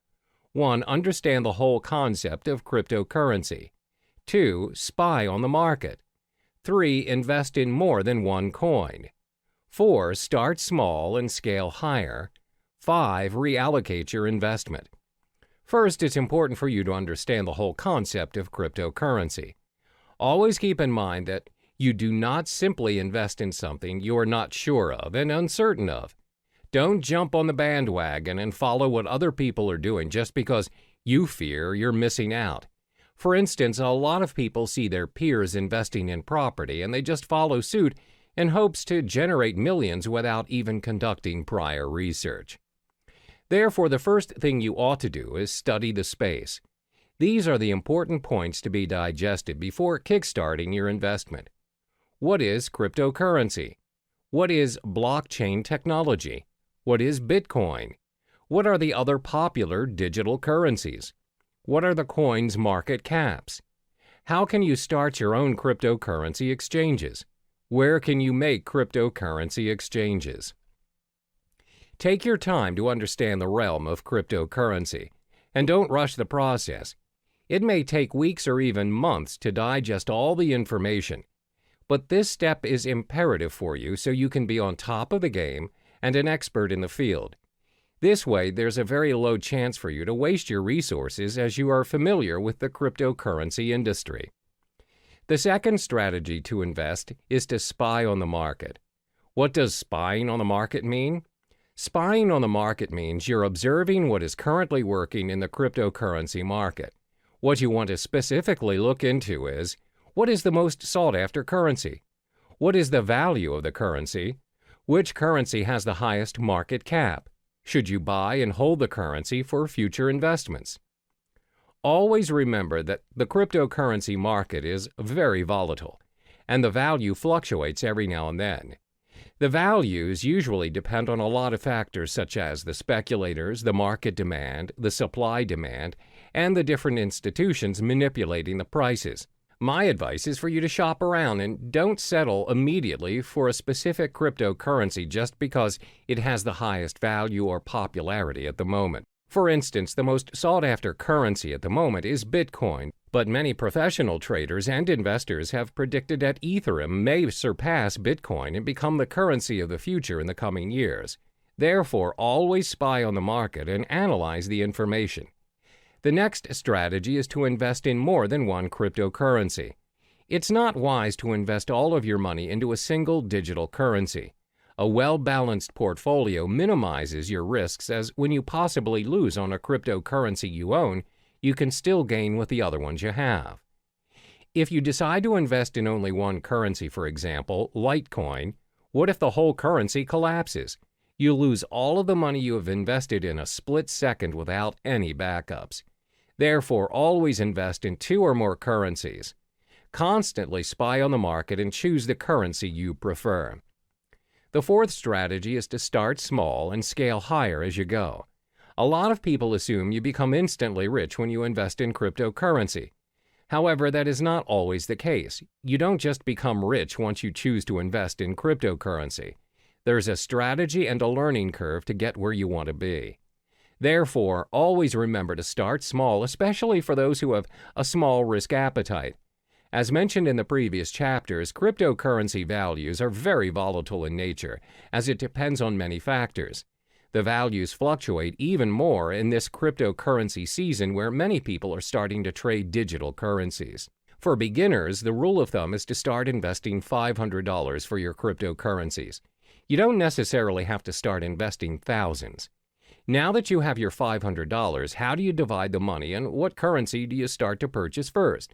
1. Understand the whole concept of cryptocurrency. 2. Spy on the market. 3. Invest in more than one coin. 4. Start small and scale higher. 5. Reallocate your investment. First, it's important for you to understand the whole concept of cryptocurrency. Always keep in mind that you do not simply invest in something you are not sure of and uncertain of. Don't jump on the bandwagon and follow what other people are doing just because you fear you're missing out. For instance, a lot of people see their peers investing in property and they just follow suit in hopes to generate millions without even conducting prior research. Therefore, the first thing you ought to do is study the space. These are the important points to be digested before kickstarting your investment. What is cryptocurrency? What is blockchain technology? What is Bitcoin? What are the other popular digital currencies? What are the coins' market caps? How can you start your own cryptocurrency exchanges? Where can you make cryptocurrency exchanges? Take your time to understand the realm of cryptocurrency, and don't rush the process. It may take weeks or even months to digest all the information, but this step is imperative for you so you can be on top of the game and an expert in the field. This way, there's a very low chance for you to waste your resources as you are familiar with the cryptocurrency industry. The second strategy to invest is to spy on the market. What does spying on the market mean? Spying on the market means you're observing what is currently working in the cryptocurrency market. What you want to specifically look into is, what is the most sought-after currency? What is the value of the currency? Which currency has the highest market cap? Should you buy and hold the currency for future investments? Always remember that the cryptocurrency market is very volatile, and the value fluctuates every now and then. The values usually depend on a lot of factors such as the speculators, the market demand, the supply demand, and the different institutions manipulating the prices. My advice is for you to shop around and don't settle immediately for a specific cryptocurrency just because it has the highest value or popularity at the moment. For instance, the most sought-after currency at the moment is Bitcoin, but many professional traders and investors have predicted that Ethereum may surpass Bitcoin and become the currency of the future in the coming years. Therefore, always spy on the market and analyze the information. The next strategy is to invest in more than one cryptocurrency. It's not wise to invest all of your money into a single digital currency. A well-balanced portfolio minimizes your risks, as when you possibly lose on a cryptocurrency you own, you can still gain with the other ones you have. If you decide to invest in only one currency, for example, Litecoin, what if the whole currency collapses? You lose all of the money you have invested in a split second without any backups. Therefore, always invest in two or more currencies. Constantly spy on the market and choose the currency you prefer. The fourth strategy is to start small and scale higher as you go. A lot of people assume you become instantly rich when you invest in cryptocurrency. However, that is not always the case. You don't just become rich once you choose to invest in cryptocurrency. There's a strategy and a learning curve to get where you want to be. Therefore, always remember to start small, especially for those who have a small risk appetite. As mentioned in the previous chapters, cryptocurrency values are very volatile in nature, as it depends on many factors. The values fluctuate even more in this cryptocurrency season where many people are starting to trade digital currencies. For beginners, the rule of thumb is to start investing $500 for your cryptocurrencies. You don't necessarily have to start investing thousands. Now that you have your $500, how do you divide the money and what currency do you start to purchase first?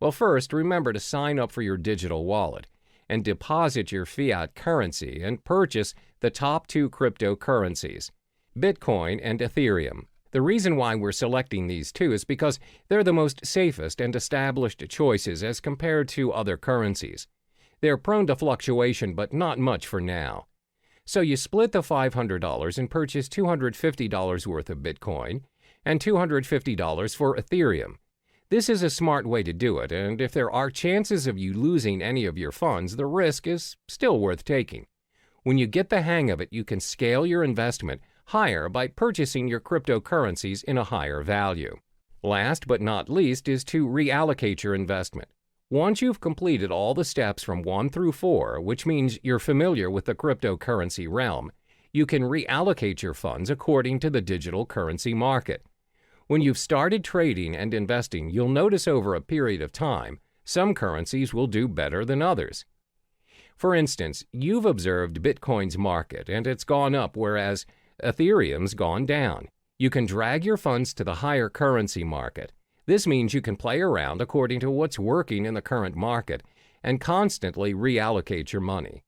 Well, first, remember to sign up for your digital wallet and deposit your fiat currency and purchase the top two cryptocurrencies, Bitcoin and Ethereum. The reason why we're selecting these two is because they're the most safest and established choices as compared to other currencies. They're prone to fluctuation, but not much for now. So you split the $500 and purchase $250 worth of Bitcoin and $250 for Ethereum. This is a smart way to do it, and if there are chances of you losing any of your funds, the risk is still worth taking. When you get the hang of it, you can scale your investment higher by purchasing your cryptocurrencies in a higher value. Last but not least is to reallocate your investment. Once you've completed all the steps from 1 through 4, which means you're familiar with the cryptocurrency realm, you can reallocate your funds according to the digital currency market. When you've started trading and investing, you'll notice over a period of time, some currencies will do better than others. For instance, you've observed Bitcoin's market and it's gone up, whereas Ethereum's gone down. You can drag your funds to the higher currency market. This means you can play around according to what's working in the current market and constantly reallocate your money.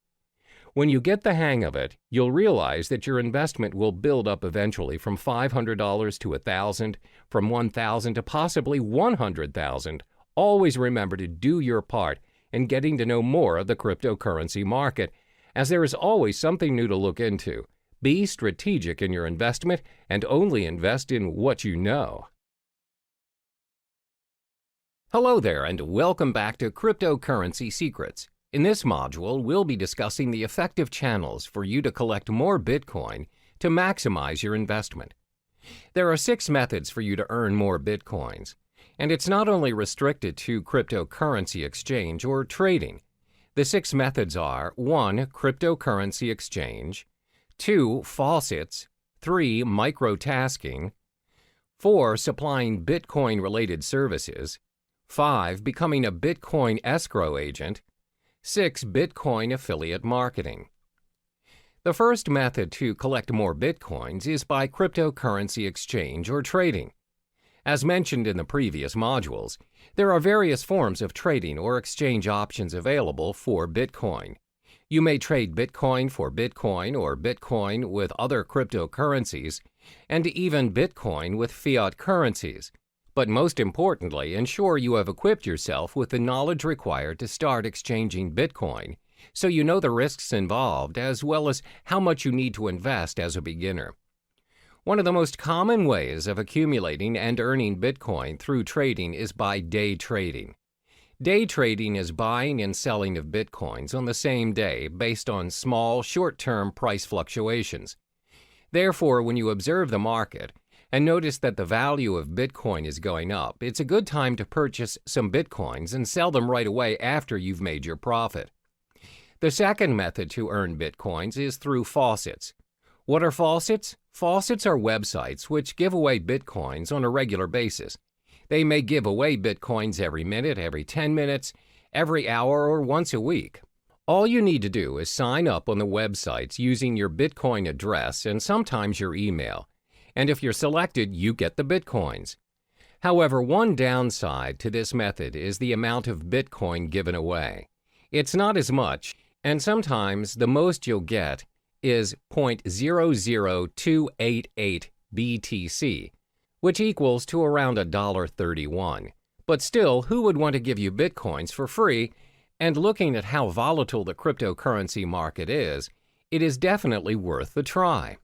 When you get the hang of it, you'll realize that your investment will build up eventually from $500 to $1,000, from $1,000 to possibly $100,000. Always remember to do your part in getting to know more of the cryptocurrency market, as there is always something new to look into. Be strategic in your investment and only invest in what you know. Hello there, and welcome back to Cryptocurrency Secrets. In this module, we'll be discussing the effective channels for you to collect more Bitcoin to maximize your investment. There are 6 methods for you to earn more Bitcoins, and it's not only restricted to cryptocurrency exchange or trading. The 6 methods are 1. Cryptocurrency exchange, 2. Faucets, 3. Microtasking, 4. Supplying Bitcoin-related services, 5. Becoming a Bitcoin escrow agent, 6. Bitcoin affiliate marketing. The first method to collect more Bitcoins is by cryptocurrency exchange or trading. As mentioned in the previous modules, there are various forms of trading or exchange options available for Bitcoin. You may trade Bitcoin for Bitcoin or Bitcoin with other cryptocurrencies, and even Bitcoin with fiat currencies. But most importantly, ensure you have equipped yourself with the knowledge required to start exchanging Bitcoin, so you know the risks involved as well as how much you need to invest as a beginner. One of the most common ways of accumulating and earning Bitcoin through trading is by day trading. Day trading is buying and selling of Bitcoins on the same day based on small, short-term price fluctuations. Therefore, when you observe the market and notice that the value of Bitcoin is going up, it's a good time to purchase some Bitcoins and sell them right away after you've made your profit. The second method to earn Bitcoins is through faucets. What are faucets? Faucets are websites which give away Bitcoins on a regular basis. They may give away Bitcoins every minute, every 10 minutes, every hour, or once a week. All you need to do is sign up on the websites using your Bitcoin address and sometimes your email. And if you're selected, you get the Bitcoins. However, one downside to this method is the amount of Bitcoin given away. It's not as much, and sometimes the most you'll get is 0.00288 BTC, which equals to around $1.31. But still, who would want to give you Bitcoins for free? And looking at how volatile the cryptocurrency market is, it is definitely worth the try.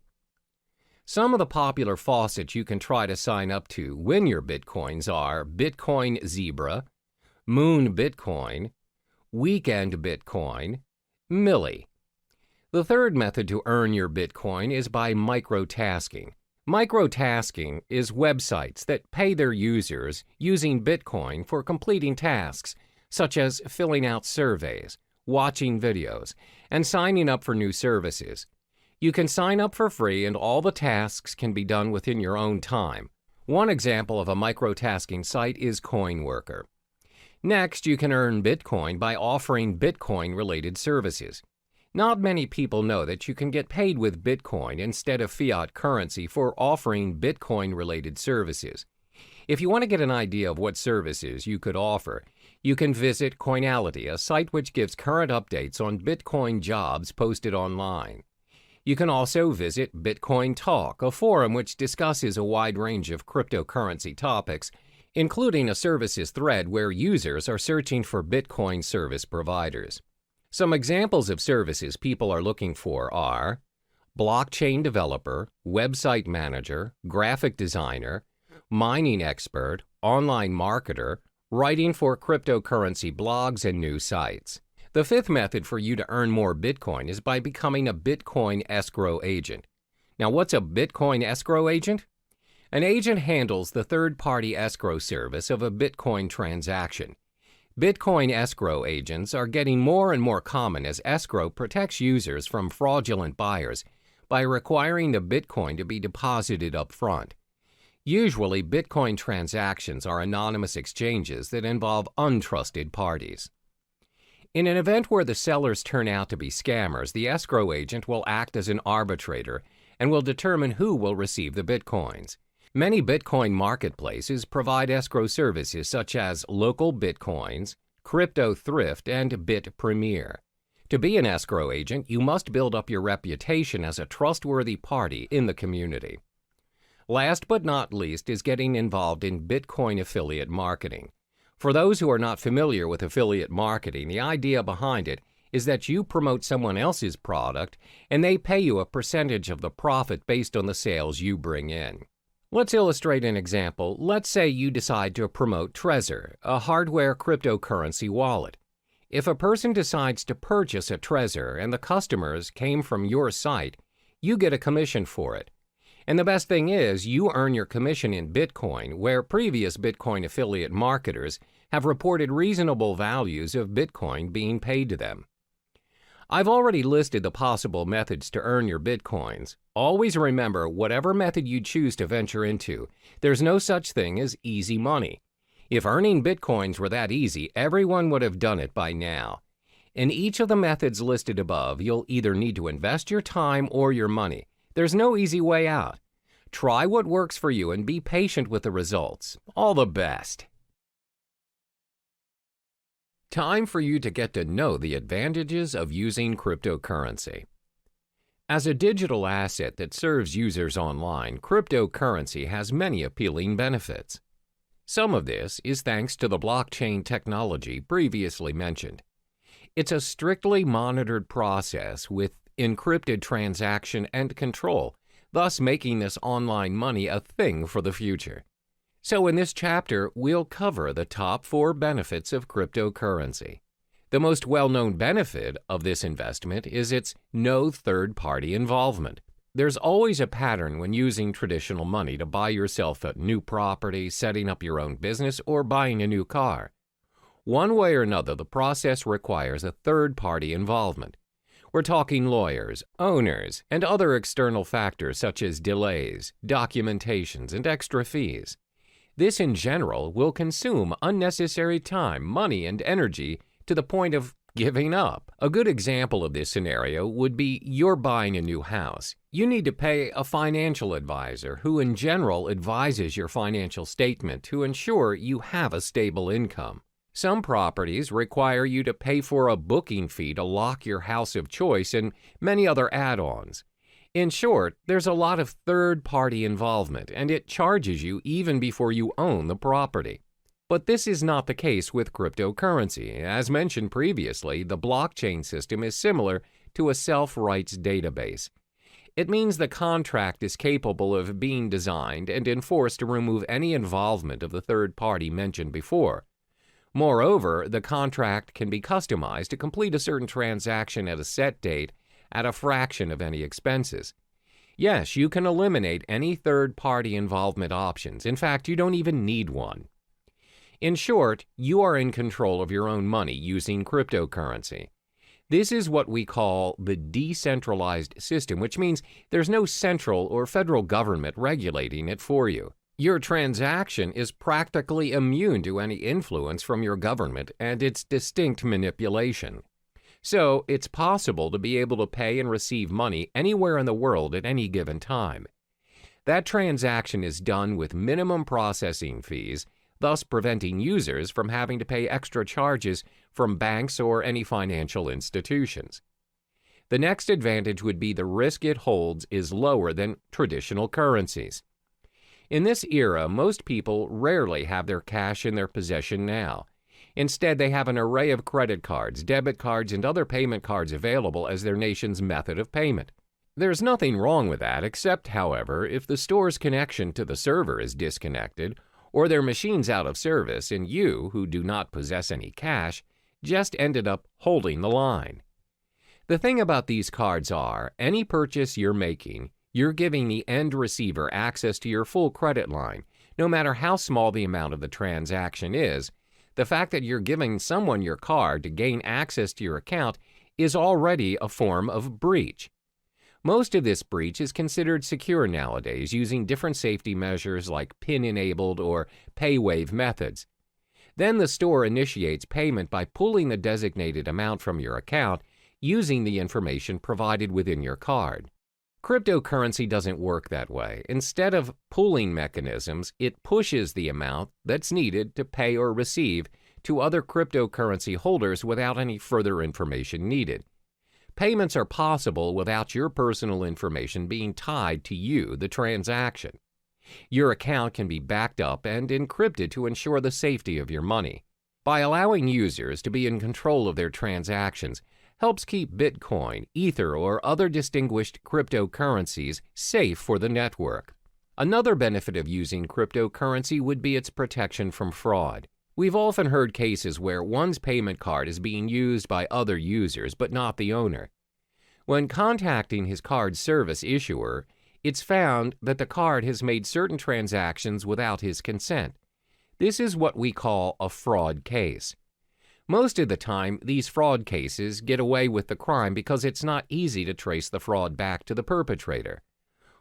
Some of the popular faucets you can try to sign up to win your Bitcoins are Bitcoin Zebra, Moon Bitcoin, Weekend Bitcoin, Milli. The third method to earn your Bitcoin is by microtasking. Microtasking is websites that pay their users using Bitcoin for completing tasks, such as filling out surveys, watching videos, and signing up for new services. You can sign up for free and all the tasks can be done within your own time. One example of a microtasking site is CoinWorker. Next, you can earn Bitcoin by offering Bitcoin-related services. Not many people know that you can get paid with Bitcoin instead of fiat currency for offering Bitcoin-related services. If you want to get an idea of what services you could offer, you can visit Coinality, a site which gives current updates on Bitcoin jobs posted online. You can also visit Bitcoin Talk, a forum which discusses a wide range of cryptocurrency topics, including a services thread where users are searching for Bitcoin service providers. Some examples of services people are looking for are blockchain developer, website manager, graphic designer, mining expert, online marketer, writing for cryptocurrency blogs and new sites. The fifth method for you to earn more Bitcoin is by becoming a Bitcoin escrow agent. Now, what's a Bitcoin escrow agent? An agent handles the third-party escrow service of a Bitcoin transaction. Bitcoin escrow agents are getting more and more common as escrow protects users from fraudulent buyers by requiring the Bitcoin to be deposited up front. Usually, Bitcoin transactions are anonymous exchanges that involve untrusted parties. In an event where the sellers turn out to be scammers, the escrow agent will act as an arbitrator and will determine who will receive the Bitcoins. Many Bitcoin marketplaces provide escrow services such as Local Bitcoins, Crypto Thrift, and Bit Premier. To be an escrow agent, you must build up your reputation as a trustworthy party in the community. Last but not least is getting involved in Bitcoin affiliate marketing. For those who are not familiar with affiliate marketing, the idea behind it is that you promote someone else's product and they pay you a percentage of the profit based on the sales you bring in. Let's illustrate an example. Let's say you decide to promote Trezor, a hardware cryptocurrency wallet. If a person decides to purchase a Trezor and the customers came from your site, you get a commission for it. And the best thing is, you earn your commission in Bitcoin, where previous Bitcoin affiliate marketers have reported reasonable values of Bitcoin being paid to them. I've already listed the possible methods to earn your Bitcoins. Always remember, whatever method you choose to venture into, there's no such thing as easy money. If earning Bitcoins were that easy, everyone would have done it by now. In each of the methods listed above, you'll either need to invest your time or your money. There's no easy way out. Try what works for you and be patient with the results. All the best. Time for you to get to know the advantages of using cryptocurrency. As a digital asset that serves users online, cryptocurrency has many appealing benefits. Some of this is thanks to the blockchain technology previously mentioned. It's a strictly monitored process with encrypted transaction and control, thus making this online money a thing for the future. So in this chapter, we'll cover the top 4 benefits of cryptocurrency. The most well-known benefit of this investment is its no third-party involvement. There's always a pattern when using traditional money to buy yourself a new property, setting up your own business, or buying a new car. One way or another, the process requires a third-party involvement. We're talking lawyers, owners, and other external factors such as delays, documentations, and extra fees. This, in general, will consume unnecessary time, money, and energy to the point of giving up. A good example of this scenario would be you're buying a new house. You need to pay a financial advisor who in general advises your financial statement to ensure you have a stable income. Some properties require you to pay for a booking fee to lock your house of choice and many other add-ons. In short, there's a lot of third-party involvement, and it charges you even before you own the property. But this is not the case with cryptocurrency. As mentioned previously, the blockchain system is similar to a self-rights database. It means the contract is capable of being designed and enforced to remove any involvement of the third party mentioned before. Moreover, the contract can be customized to complete a certain transaction at a set date at a fraction of any expenses. Yes, you can eliminate any third-party involvement options. In fact, you don't even need one. In short, you are in control of your own money using cryptocurrency. This is what we call the decentralized system, which means there's no central or federal government regulating it for you. Your transaction is practically immune to any influence from your government and its distinct manipulation. So, it's possible to be able to pay and receive money anywhere in the world at any given time. That transaction is done with minimum processing fees, thus preventing users from having to pay extra charges from banks or any financial institutions. The next advantage would be the risk it holds is lower than traditional currencies. In this era, most people rarely have their cash in their possession now. Instead, they have an array of credit cards, debit cards, and other payment cards available as their nation's method of payment. There's nothing wrong with that, except, however, if the store's connection to the server is disconnected, or their machine's out of service and you, who do not possess any cash, just ended up holding the line. The thing about these cards are, any purchase you're making, you're giving the end receiver access to your full credit line, no matter how small the amount of the transaction is. The fact that you're giving someone your card to gain access to your account is already a form of breach. Most of this breach is considered secure nowadays using different safety measures like PIN-enabled or pay-wave methods. Then the store initiates payment by pulling the designated amount from your account using the information provided within your card. Cryptocurrency doesn't work that way. Instead of pooling mechanisms, it pushes the amount that's needed to pay or receive to other cryptocurrency holders without any further information needed. Payments are possible without your personal information being tied to you, the transaction. Your account can be backed up and encrypted to ensure the safety of your money. By allowing users to be in control of their transactions, helps keep Bitcoin, Ether, or other distinguished cryptocurrencies safe for the network. Another benefit of using cryptocurrency would be its protection from fraud. We've often heard cases where one's payment card is being used by other users, but not the owner. When contacting his card service issuer, it's found that the card has made certain transactions without his consent. This is what we call a fraud case. Most of the time, these fraud cases get away with the crime because it's not easy to trace the fraud back to the perpetrator.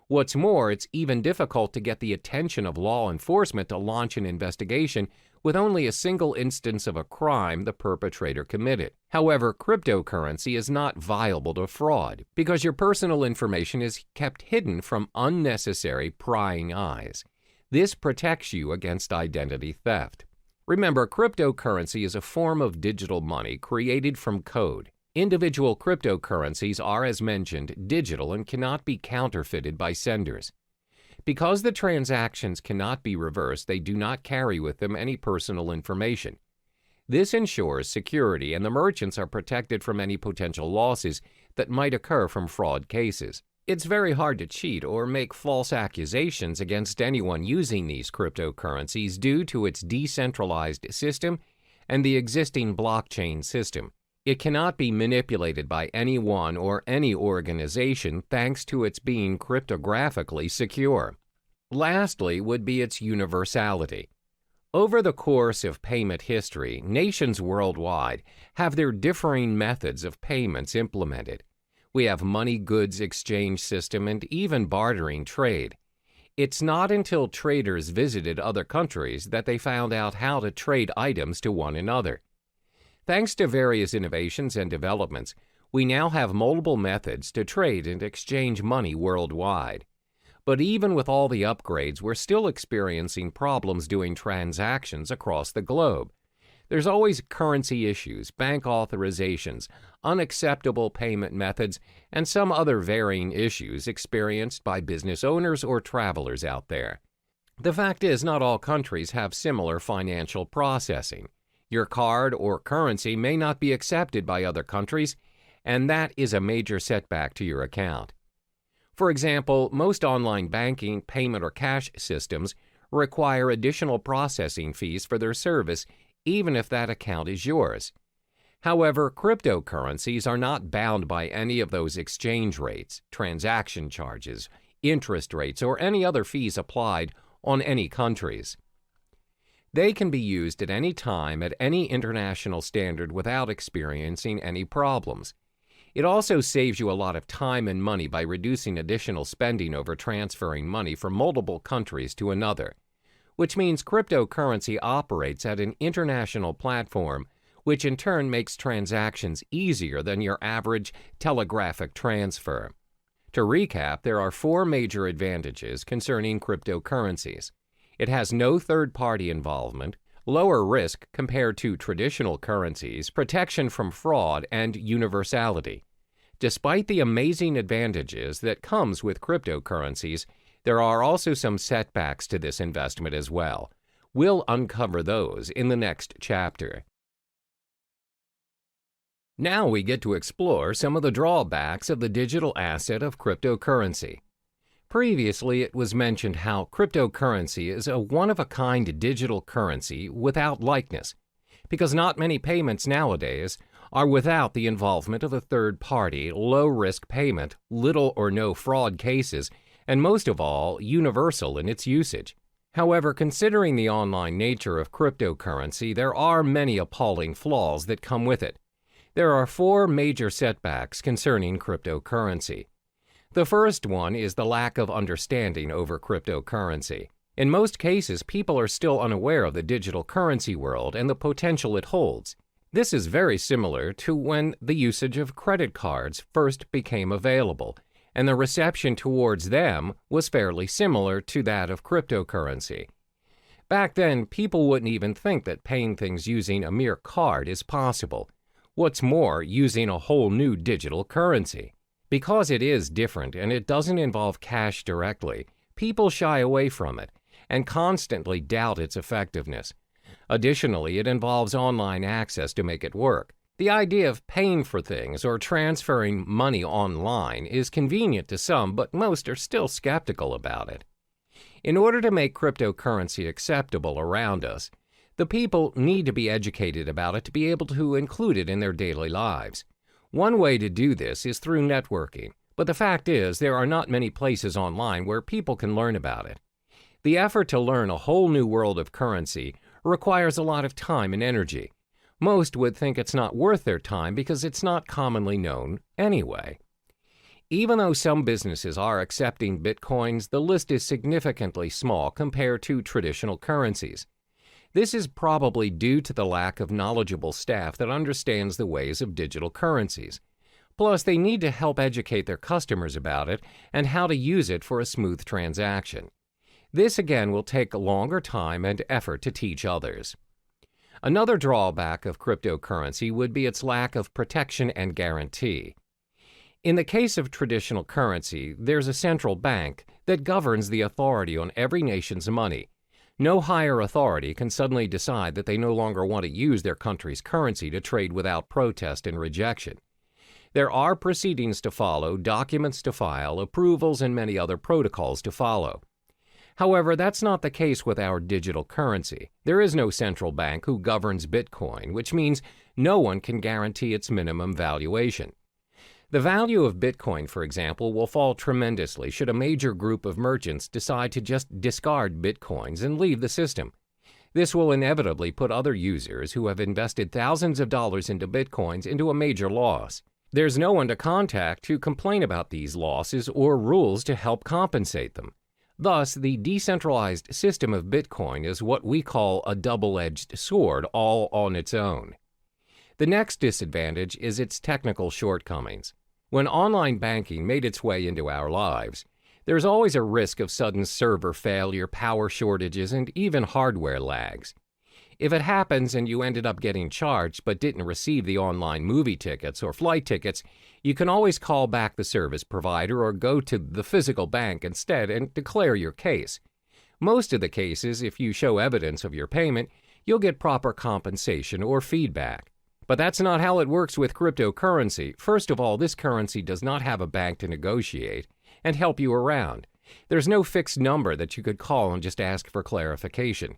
What's more, it's even difficult to get the attention of law enforcement to launch an investigation with only a single instance of a crime the perpetrator committed. However, cryptocurrency is not viable to fraud because your personal information is kept hidden from unnecessary prying eyes. This protects you against identity theft. Remember, cryptocurrency is a form of digital money created from code. Individual cryptocurrencies are, as mentioned, digital and cannot be counterfeited by senders. Because the transactions cannot be reversed, they do not carry with them any personal information. This ensures security, and the merchants are protected from any potential losses that might occur from fraud cases. It's very hard to cheat or make false accusations against anyone using these cryptocurrencies due to its decentralized system and the existing blockchain system. It cannot be manipulated by anyone or any organization thanks to its being cryptographically secure. Lastly would be its universality. Over the course of payment history, nations worldwide have their differing methods of payments implemented. We have money goods exchange system and even bartering trade. It's not until traders visited other countries that they found out how to trade items to one another. Thanks to various innovations and developments, we now have multiple methods to trade and exchange money worldwide. But even with all the upgrades, we're still experiencing problems doing transactions across the globe. There's always currency issues, bank authorizations, unacceptable payment methods, and some other varying issues experienced by business owners or travelers out there. The fact is, not all countries have similar financial processing. Your card or currency may not be accepted by other countries, and that is a major setback to your account. For example, most online banking, payment, or cash systems require additional processing fees for their service, even if that account is yours. However, cryptocurrencies are not bound by any of those exchange rates, transaction charges, interest rates, or any other fees applied on any countries. They can be used at any time at any international standard without experiencing any problems. It also saves you a lot of time and money by reducing additional spending over transferring money from multiple countries to another, which means cryptocurrency operates at an international platform, which in turn makes transactions easier than your average telegraphic transfer. To recap, there are 4 major advantages concerning cryptocurrencies. It has no third-party involvement, lower risk compared to traditional currencies, protection from fraud, and universality. Despite the amazing advantages that comes with cryptocurrencies, there are also some setbacks to this investment as well. We'll uncover those in the next chapter. Now we get to explore some of the drawbacks of the digital asset of cryptocurrency. Previously, it was mentioned how cryptocurrency is a one-of-a-kind digital currency without likeness, because not many payments nowadays are without the involvement of a third-party, low-risk payment, little or no fraud cases, and most of all, universal in its usage. However, considering the online nature of cryptocurrency, there are many appalling flaws that come with it. There are 4 major setbacks concerning cryptocurrency. The first one is the lack of understanding over cryptocurrency. In most cases, people are still unaware of the digital currency world and the potential it holds. This is very similar to when the usage of credit cards first became available, and the reception towards them was fairly similar to that of cryptocurrency. Back then, people wouldn't even think that paying things using a mere card is possible. What's more, using a whole new digital currency. Because it is different and it doesn't involve cash directly, people shy away from it and constantly doubt its effectiveness. Additionally, it involves online access to make it work. The idea of paying for things or transferring money online is convenient to some, but most are still skeptical about it. In order to make cryptocurrency acceptable around us, the people need to be educated about it to be able to include it in their daily lives. One way to do this is through networking, but the fact is there are not many places online where people can learn about it. The effort to learn a whole new world of currency requires a lot of time and energy. Most would think it's not worth their time because it's not commonly known anyway. Even though some businesses are accepting bitcoins, the list is significantly small compared to traditional currencies. This is probably due to the lack of knowledgeable staff that understands the ways of digital currencies. Plus, they need to help educate their customers about it and how to use it for a smooth transaction. This again will take a longer time and effort to teach others. Another drawback of cryptocurrency would be its lack of protection and guarantee. In the case of traditional currency, there's a central bank that governs the authority on every nation's money. No higher authority can suddenly decide that they no longer want to use their country's currency to trade without protest and rejection. There are proceedings to follow, documents to file, approvals, and many other protocols to follow. However, that's not the case with our digital currency. There is no central bank who governs Bitcoin, which means no one can guarantee its minimum valuation. The value of Bitcoin, for example, will fall tremendously should a major group of merchants decide to just discard Bitcoins and leave the system. This will inevitably put other users who have invested thousands of dollars into Bitcoins into a major loss. There's no one to contact to complain about these losses or rules to help compensate them. Thus, the decentralized system of Bitcoin is what we call a double-edged sword all on its own. The next disadvantage is its technical shortcomings. When online banking made its way into our lives, there's always a risk of sudden server failure, power shortages, and even hardware lags. If it happens and you ended up getting charged but didn't receive the online movie tickets or flight tickets, you can always call back the service provider or go to the physical bank instead and declare your case. Most of the cases, if you show evidence of your payment, you'll get proper compensation or feedback. But that's not how it works with cryptocurrency. First of all, this currency does not have a bank to negotiate and help you around. There's no fixed number that you could call and just ask for clarification.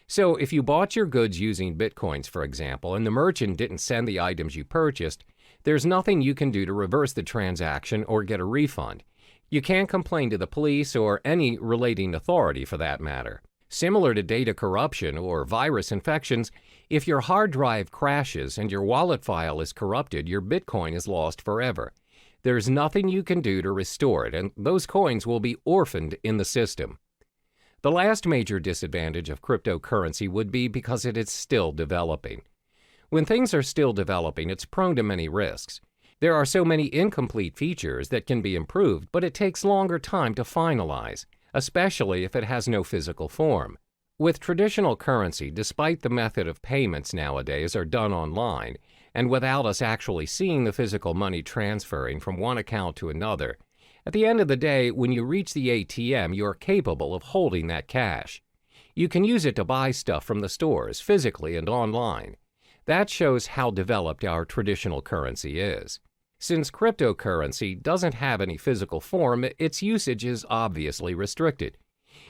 So if you bought your goods using Bitcoins, for example, and the merchant didn't send the items you purchased, there's nothing you can do to reverse the transaction or get a refund. You can't complain to the police or any relating authority for that matter. Similar to data corruption or virus infections, if your hard drive crashes and your wallet file is corrupted, your Bitcoin is lost forever. There's nothing you can do to restore it, and those coins will be orphaned in the system. The last major disadvantage of cryptocurrency would be because it is still developing. When things are still developing, it's prone to many risks. There are so many incomplete features that can be improved, but it takes longer time to finalize, especially if it has no physical form. With traditional currency, despite the method of payments nowadays are done online, and without us actually seeing the physical money transferring from one account to another, at the end of the day, when you reach the ATM, you are capable of holding that cash. You can use it to buy stuff from the stores, physically and online. That shows how developed our traditional currency is. Since cryptocurrency doesn't have any physical form, its usage is obviously restricted.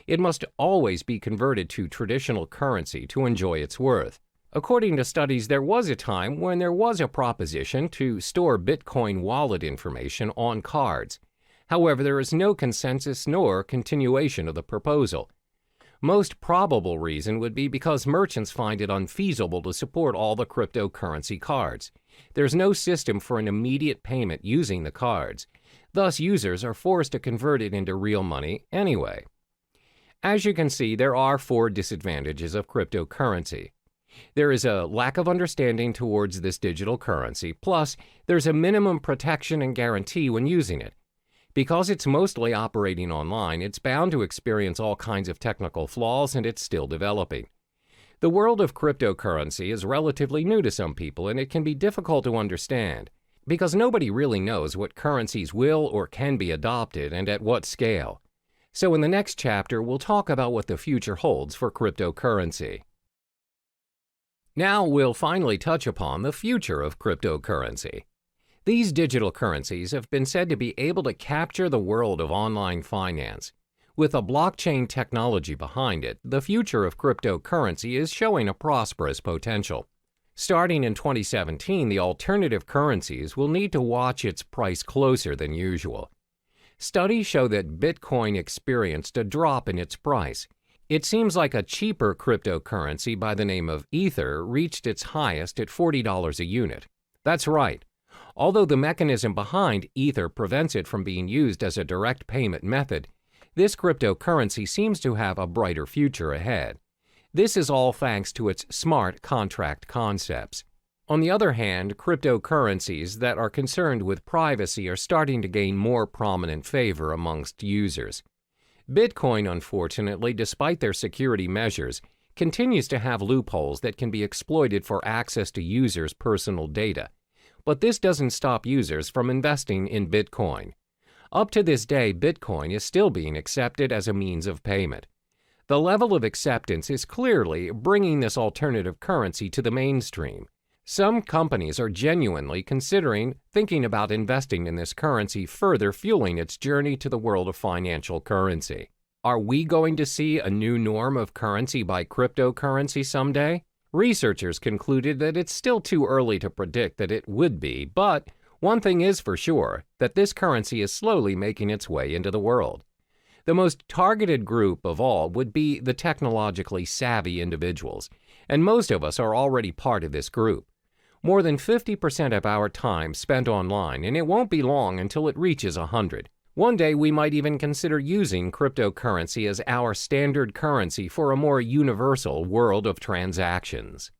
It must always be converted to traditional currency to enjoy its worth. According to studies, there was a time when there was a proposition to store Bitcoin wallet information on cards. However, there is no consensus nor continuation of the proposal. Most probable reason would be because merchants find it unfeasible to support all the cryptocurrency cards. There's no system for an immediate payment using the cards. Thus, users are forced to convert it into real money anyway. As you can see, there are 4 disadvantages of cryptocurrency. There is a lack of understanding towards this digital currency, plus there's a minimum protection and guarantee when using it. Because it's mostly operating online, it's bound to experience all kinds of technical flaws, and it's still developing. The world of cryptocurrency is relatively new to some people, and it can be difficult to understand, because nobody really knows what currencies will or can be adopted and at what scale. So in the next chapter, we'll talk about what the future holds for cryptocurrency. Now we'll finally touch upon the future of cryptocurrency. These digital currencies have been said to be able to capture the world of online finance. With a blockchain technology behind it, the future of cryptocurrency is showing a prosperous potential. Starting in 2017, the alternative currencies will need to watch its price closer than usual. Studies show that Bitcoin experienced a drop in its price. It seems like a cheaper cryptocurrency by the name of Ether reached its highest at $40 a unit. That's right. Although the mechanism behind Ether prevents it from being used as a direct payment method, this cryptocurrency seems to have a brighter future ahead. This is all thanks to its smart contract concepts. On the other hand, cryptocurrencies that are concerned with privacy are starting to gain more prominent favor amongst users. Bitcoin, unfortunately, despite their security measures, continues to have loopholes that can be exploited for access to users' personal data. But this doesn't stop users from investing in Bitcoin. Up to this day, Bitcoin is still being accepted as a means of payment. The level of acceptance is clearly bringing this alternative currency to the mainstream. Some companies are genuinely thinking about investing in this currency, further fueling its journey to the world of financial currency. Are we going to see a new norm of currency by cryptocurrency someday? Researchers concluded that it's still too early to predict that it would be, but one thing is for sure, that this currency is slowly making its way into the world. The most targeted group of all would be the technologically savvy individuals, and most of us are already part of this group. More than 50% of our time spent online, and it won't be long until it reaches 100. One day we might even consider using cryptocurrency as our standard currency for a more universal world of transactions.